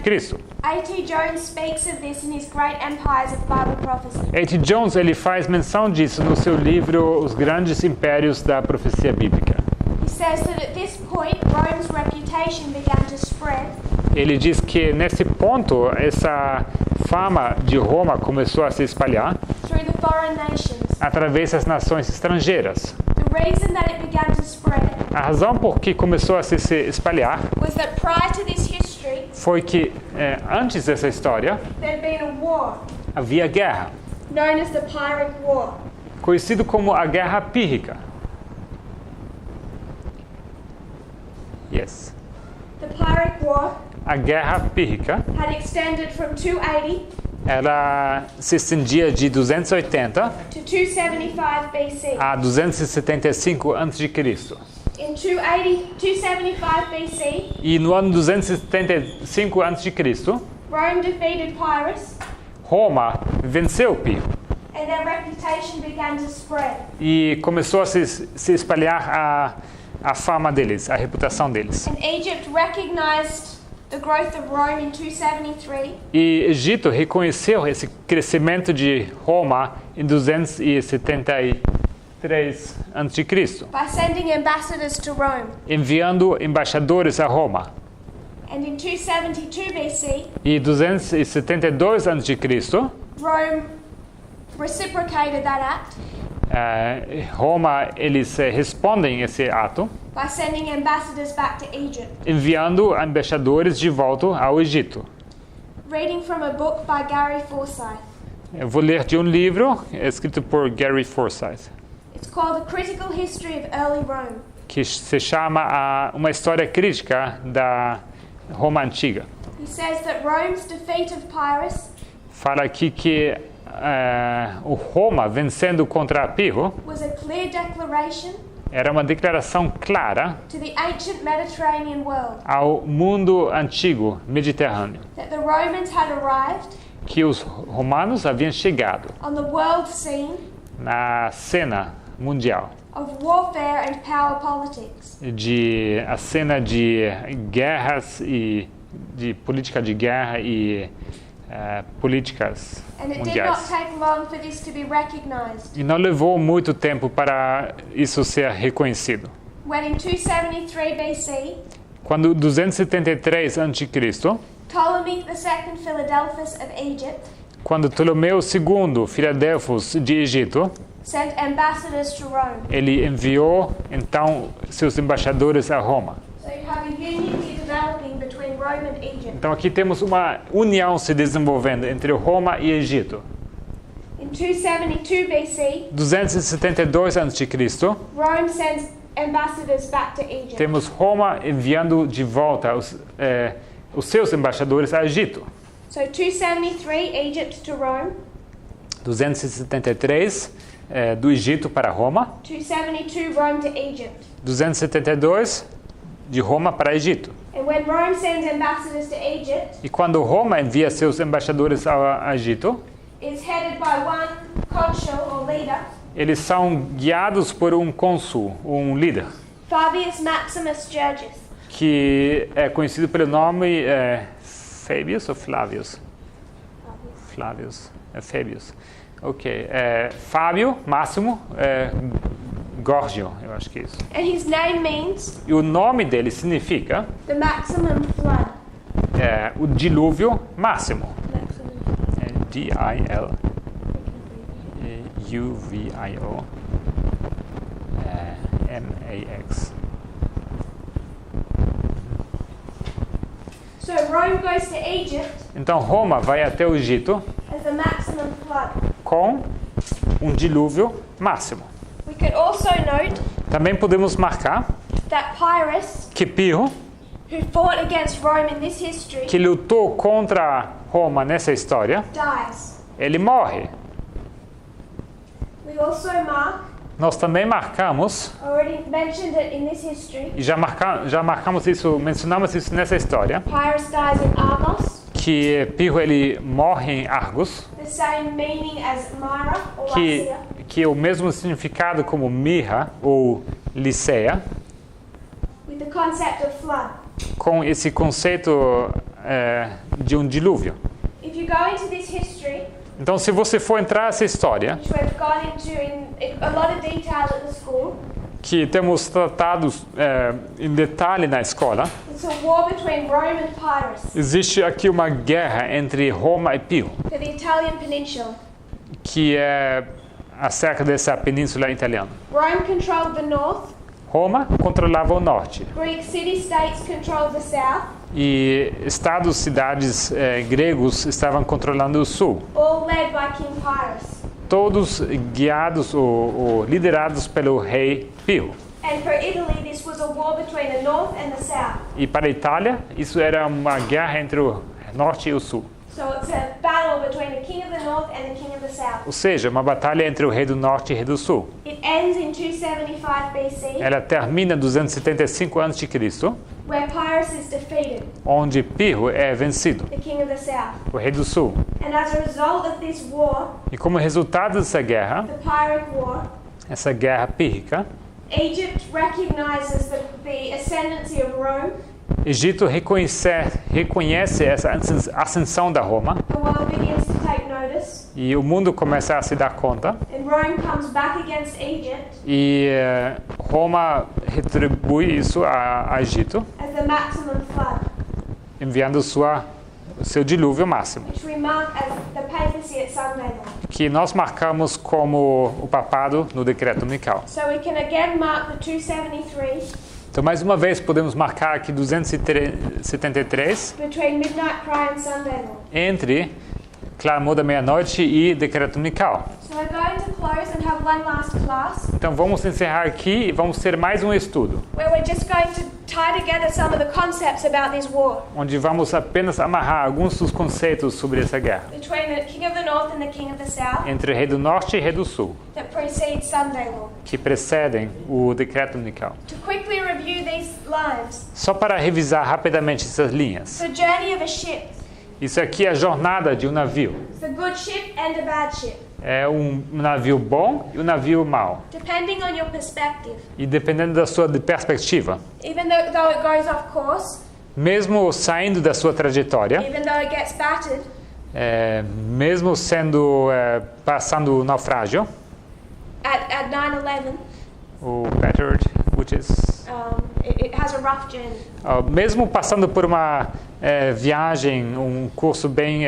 Speaker 1: A.T. Jones speaks of this in his Great Empires of Bible Prophecy.
Speaker 2: A.T. Jones ele faz menção disso no seu livro Os Grandes Impérios da Profecia Bíblica.
Speaker 1: He says that at this point, Rome's reputation began to spread
Speaker 2: Ele diz que nesse ponto essa fama de Roma começou a se espalhar
Speaker 1: through the foreign nations.
Speaker 2: através das nações estrangeiras.
Speaker 1: The reason that it began to spread
Speaker 2: A razão por que começou a se espalhar
Speaker 1: was that prior to this history,
Speaker 2: foi que antes dessa história
Speaker 1: there had been a war
Speaker 2: havia guerra,
Speaker 1: known as the Pyrrhic War.
Speaker 2: conhecido como a Guerra Pírrica. Yes.
Speaker 1: The Pyrrhic War
Speaker 2: A Guerra Pírrica,
Speaker 1: had extended from 280
Speaker 2: ela se estendia de 280
Speaker 1: to 275 BC.
Speaker 2: a 275 a.C.
Speaker 1: In 275 BC,
Speaker 2: E no ano 275 a.C.,
Speaker 1: Rome defeated Pyrrhus
Speaker 2: Roma venceu Piro
Speaker 1: and their reputation began to spread.
Speaker 2: e começou a se espalhar a fama deles, a reputação deles.
Speaker 1: And Egypt recognized the growth of Rome in 273
Speaker 2: E Egito reconheceu esse crescimento de Roma em 273 a.C.,
Speaker 1: by sending ambassadors to Rome.
Speaker 2: enviando embaixadores a Roma.
Speaker 1: And in 272 BC,
Speaker 2: E 272 a.C.,
Speaker 1: Rome reciprocated that act
Speaker 2: Roma eles respondem esse ato
Speaker 1: by sending ambassadors back to Egypt.
Speaker 2: enviando embaixadores de volta ao Egito.
Speaker 1: Reading from a book by Gary Forsyth.
Speaker 2: Eu vou ler de um livro escrito por Gary Forsyth,
Speaker 1: It's called A Critical History of Early Rome.
Speaker 2: que se chama Uma História Crítica da Roma Antiga.
Speaker 1: He says that Rome's defeat of Pyrrhus
Speaker 2: Fala aqui que o Roma vencendo contra Pirro
Speaker 1: was a clear declaration
Speaker 2: era uma declaração clara
Speaker 1: to the ancient Mediterranean world
Speaker 2: ao mundo antigo mediterrâneo,
Speaker 1: that the Romans had arrived
Speaker 2: que os romanos haviam chegado
Speaker 1: on the world scene
Speaker 2: na cena mundial,
Speaker 1: of warfare and power politics.
Speaker 2: a cena de guerras e de política de guerra e políticas
Speaker 1: And it did not
Speaker 2: mundiais.
Speaker 1: take long for this to be recognized.
Speaker 2: E não levou muito tempo para isso ser reconhecido.
Speaker 1: When in 273 BC,
Speaker 2: Quando 273 a.C.,
Speaker 1: Ptolemy II Philadelphus of Egypt
Speaker 2: quando Ptolomeu II, Filadelfos de Egito,
Speaker 1: sent ambassadors to Rome.
Speaker 2: ele enviou então seus embaixadores a Roma.
Speaker 1: So you have a union developing between Rome and Egypt.
Speaker 2: Então aqui temos uma união se desenvolvendo entre Roma e Egito.
Speaker 1: In 272 BC,
Speaker 2: 272 a.C.,
Speaker 1: Rome sends ambassadors back to Egypt.
Speaker 2: temos Roma enviando de volta os seus embaixadores a Egito.
Speaker 1: So 273, Egypt to Rome.
Speaker 2: 273 do Egito para Roma.
Speaker 1: 272, Rome to Egypt.
Speaker 2: 272 de Roma para Egito.
Speaker 1: And when Rome sends ambassadors to Egypt,
Speaker 2: E quando Roma envia seus embaixadores ao Egito,
Speaker 1: it's headed by one consul or leader,
Speaker 2: eles são guiados por um cônsul, um líder,
Speaker 1: Fabius Maximus Georgius.
Speaker 2: que é conhecido pelo nome Fabius ou Flavius? Flavius. É Fabius. Ok. Fábio Máximo Gorgio, eu acho que é isso.
Speaker 1: And his name means
Speaker 2: E o nome dele significa
Speaker 1: the maximum flood.
Speaker 2: o dilúvio máximo.
Speaker 1: Maximum.
Speaker 2: D-I-L-U-V-I-O M-A-X.
Speaker 1: So Rome goes to Egypt
Speaker 2: Então Roma vai até o Egito
Speaker 1: as the maximum flood.
Speaker 2: com um dilúvio máximo.
Speaker 1: We could also note
Speaker 2: Também podemos marcar
Speaker 1: that Pyrrhus,
Speaker 2: que Pirro,
Speaker 1: who fought against Rome in this history,
Speaker 2: que lutou contra Roma nessa história,
Speaker 1: dies.
Speaker 2: ele morre.
Speaker 1: We also mark,
Speaker 2: Nós também marcamos,
Speaker 1: already mentioned it in this history,
Speaker 2: e já marcamos isso, mencionamos isso nessa história,
Speaker 1: Pyrrhus dies in Argos,
Speaker 2: que Pirro ele morre em Argos,
Speaker 1: the same meaning as Myra or Lycia,
Speaker 2: que é o mesmo significado como Mirra ou Liceia,
Speaker 1: with the concept of flood.
Speaker 2: com esse conceito de um dilúvio.
Speaker 1: If you go into this history,
Speaker 2: Então, se você for entrar nessa história,
Speaker 1: which we've gone into in a lot of detail at the school,
Speaker 2: que temos tratado em detalhe na escola,
Speaker 1: it's a war between Rome and Pyrrhus
Speaker 2: existe aqui uma guerra entre Roma e Pirro,
Speaker 1: for the Italian peninsula.
Speaker 2: que é acerca dessa península italiana.
Speaker 1: Rome controlled the north,
Speaker 2: Roma controlava o norte
Speaker 1: Greek city-states controlled the south,
Speaker 2: e estados, cidades gregos estavam controlando o sul.
Speaker 1: all led by King Pyrrhus.
Speaker 2: Todos guiados ou liderados pelo rei Pirro.
Speaker 1: And for Italy, this was a war between the north and the south.
Speaker 2: E para a Itália, isso era uma guerra entre o norte e o sul.
Speaker 1: So it's a battle between the king of the north and the king of the south.
Speaker 2: Ou seja, uma batalha entre o rei do norte e o rei do sul.
Speaker 1: It ends in 275 BC,
Speaker 2: Ela termina em 275 a.C.,
Speaker 1: where Pyrrhus is defeated,
Speaker 2: onde Pirro é vencido,
Speaker 1: the king of the south.
Speaker 2: o rei do sul.
Speaker 1: And as a result of this war,
Speaker 2: E como resultado dessa guerra,
Speaker 1: the Pyrrhic War,
Speaker 2: essa guerra pírrica,
Speaker 1: Egypt recognizes the ascendancy of Rome.
Speaker 2: Egito reconhece essa ascensão da Roma
Speaker 1: The world begins to take notice,
Speaker 2: e o mundo começa a se dar conta
Speaker 1: and Rome comes back against Egypt
Speaker 2: e Roma retribui isso a Egito,
Speaker 1: as the maximum flood,
Speaker 2: enviando seu dilúvio máximo,
Speaker 1: which we mark as the papacy at Sunday law.
Speaker 2: que nós marcamos como o papado no decreto unical.
Speaker 1: So we can again mark the 273
Speaker 2: Então, mais uma vez, podemos marcar aqui 273
Speaker 1: between midnight cry and Sunday law.
Speaker 2: entre clamor da meia-noite e decreto unical.
Speaker 1: So we're going to close and have one last class
Speaker 2: Então, vamos encerrar aqui e vamos ter mais um estudo,
Speaker 1: where we're just going to tie together some of the concepts about this war
Speaker 2: onde vamos apenas amarrar alguns dos conceitos sobre essa guerra
Speaker 1: between the king of the north and the king of the south
Speaker 2: entre rei do norte e rei do sul,
Speaker 1: that precedes Sunday law.
Speaker 2: que precedem o decreto unical.
Speaker 1: To quickly review these lines,
Speaker 2: Só para revisar rapidamente essas linhas.
Speaker 1: the journey of a ship,
Speaker 2: Isso aqui é a jornada de um navio.
Speaker 1: it's a good ship and a bad ship,
Speaker 2: É um navio bom e um navio mau.
Speaker 1: depending on your perspective.
Speaker 2: E dependendo da sua perspectiva,
Speaker 1: Even though it goes off course,
Speaker 2: mesmo saindo da sua trajetória,
Speaker 1: even though it gets battered,
Speaker 2: mesmo sendo passando o naufrágio,
Speaker 1: at 9/11,
Speaker 2: o battered, which is
Speaker 1: it has a rough journey.
Speaker 2: mesmo passando por uma viagem, um curso bem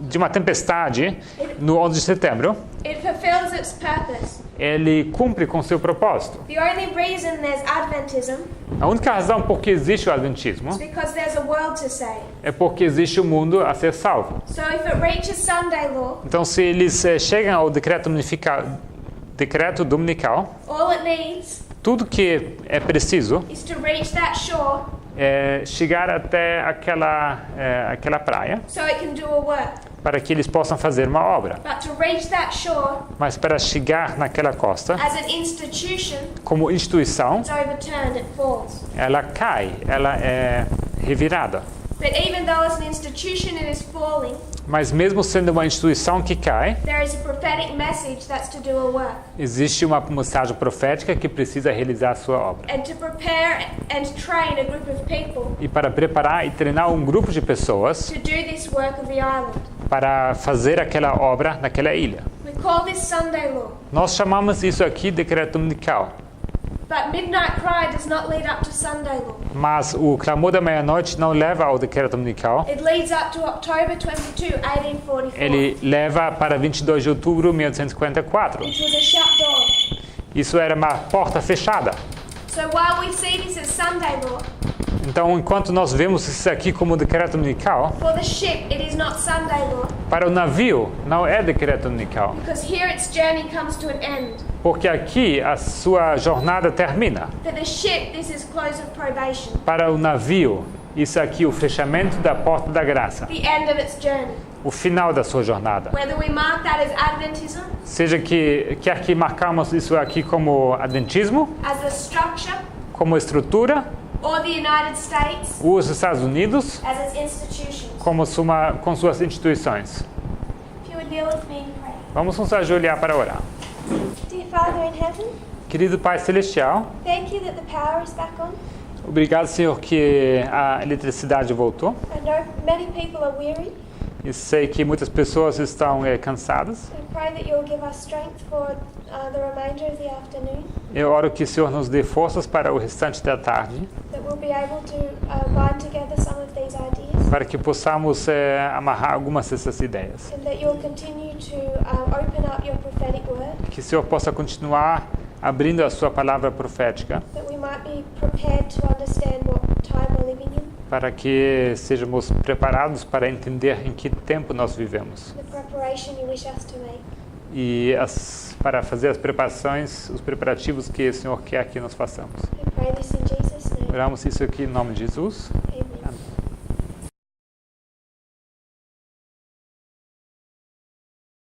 Speaker 2: de uma tempestade no 11 de setembro,
Speaker 1: It fulfills its purpose.
Speaker 2: ele cumpre com seu propósito.
Speaker 1: The only reason there's Adventism
Speaker 2: A única razão por que existe o Adventismo
Speaker 1: is because there's a world to save.
Speaker 2: é porque existe o mundo a ser salvo.
Speaker 1: So if it reaches Sunday law,
Speaker 2: Então, se eles chegam ao decreto dominical,
Speaker 1: all it needs
Speaker 2: tudo que é preciso
Speaker 1: is to reach that shore
Speaker 2: é chegar até aquela praia
Speaker 1: so it can do a work.
Speaker 2: para que eles possam fazer uma obra.
Speaker 1: But to reach that shore
Speaker 2: Mas para chegar naquela costa,
Speaker 1: as an institution,
Speaker 2: como instituição,
Speaker 1: it's overturned, it falls.
Speaker 2: ela cai, ela é revirada.
Speaker 1: But even though as an institution it is falling,
Speaker 2: Mas mesmo sendo uma instituição que cai,
Speaker 1: there is a prophetic message that's to do a work.
Speaker 2: existe uma mensagem profética que precisa realizar a sua obra.
Speaker 1: And to prepare and train a group of people
Speaker 2: E para preparar e treinar um grupo de pessoas
Speaker 1: to do this work of the island.
Speaker 2: para fazer aquela obra naquela ilha.
Speaker 1: We call this Sunday law.
Speaker 2: Nós chamamos isso aqui de decreto dominical.
Speaker 1: But midnight cry does not lead up to Sunday law.
Speaker 2: Mas o clamor da meia-noite não leva ao decreto dominical.
Speaker 1: It leads up to October 22, 1844.
Speaker 2: Ele leva para 22 de outubro de 1854.
Speaker 1: Which was a shut door.
Speaker 2: Isso era uma porta fechada.
Speaker 1: So while we see this as Sunday law,
Speaker 2: Então, enquanto nós vemos isso aqui como decreto dominical,
Speaker 1: for the ship it is not Sunday law,
Speaker 2: para o navio não é decreto dominical.
Speaker 1: because here its journey comes to an end.
Speaker 2: Porque aqui a sua jornada termina.
Speaker 1: For the ship, this is close of probation,
Speaker 2: Para o navio, isso aqui é o fechamento da porta da graça.
Speaker 1: the end of its journey.
Speaker 2: O final da sua jornada.
Speaker 1: Whether we mark that as Adventism,
Speaker 2: Seja que quer que marcamos isso aqui como adventismo,
Speaker 1: as a structure,
Speaker 2: como estrutura,
Speaker 1: or the United States,
Speaker 2: os Estados Unidos
Speaker 1: as its institutions.
Speaker 2: como com suas instituições.
Speaker 1: If you would kneel with me and pray.
Speaker 2: Vamos nos ajoelhar para orar.
Speaker 1: Dear Father in heaven,
Speaker 2: Querido Pai Celestial,
Speaker 1: thank you that the power is back on.
Speaker 2: obrigado, Senhor, que a eletricidade voltou.
Speaker 1: I know many people are weary.
Speaker 2: E sei que muitas pessoas estão cansadas.
Speaker 1: I pray that you'll give us strength for the remainder of the afternoon,
Speaker 2: Eu oro que o Senhor nos dê forças para o restante da tarde,
Speaker 1: that we'll be able to bind together some of these ideas,
Speaker 2: para que possamos amarrar algumas dessas ideias.
Speaker 1: and that you'll continue to open up your prophetic word,
Speaker 2: Que o Senhor possa continuar abrindo a sua palavra profética,
Speaker 1: that we might be prepared to understand what time we're living in,
Speaker 2: para que sejamos preparados para entender em que tempo nós vivemos.
Speaker 1: the preparation you wish us to make.
Speaker 2: E para fazer as preparações, os preparativos que o Senhor quer que nós façamos.
Speaker 1: I pray this in Jesus' name.
Speaker 2: Oramos isso aqui em nome de Jesus.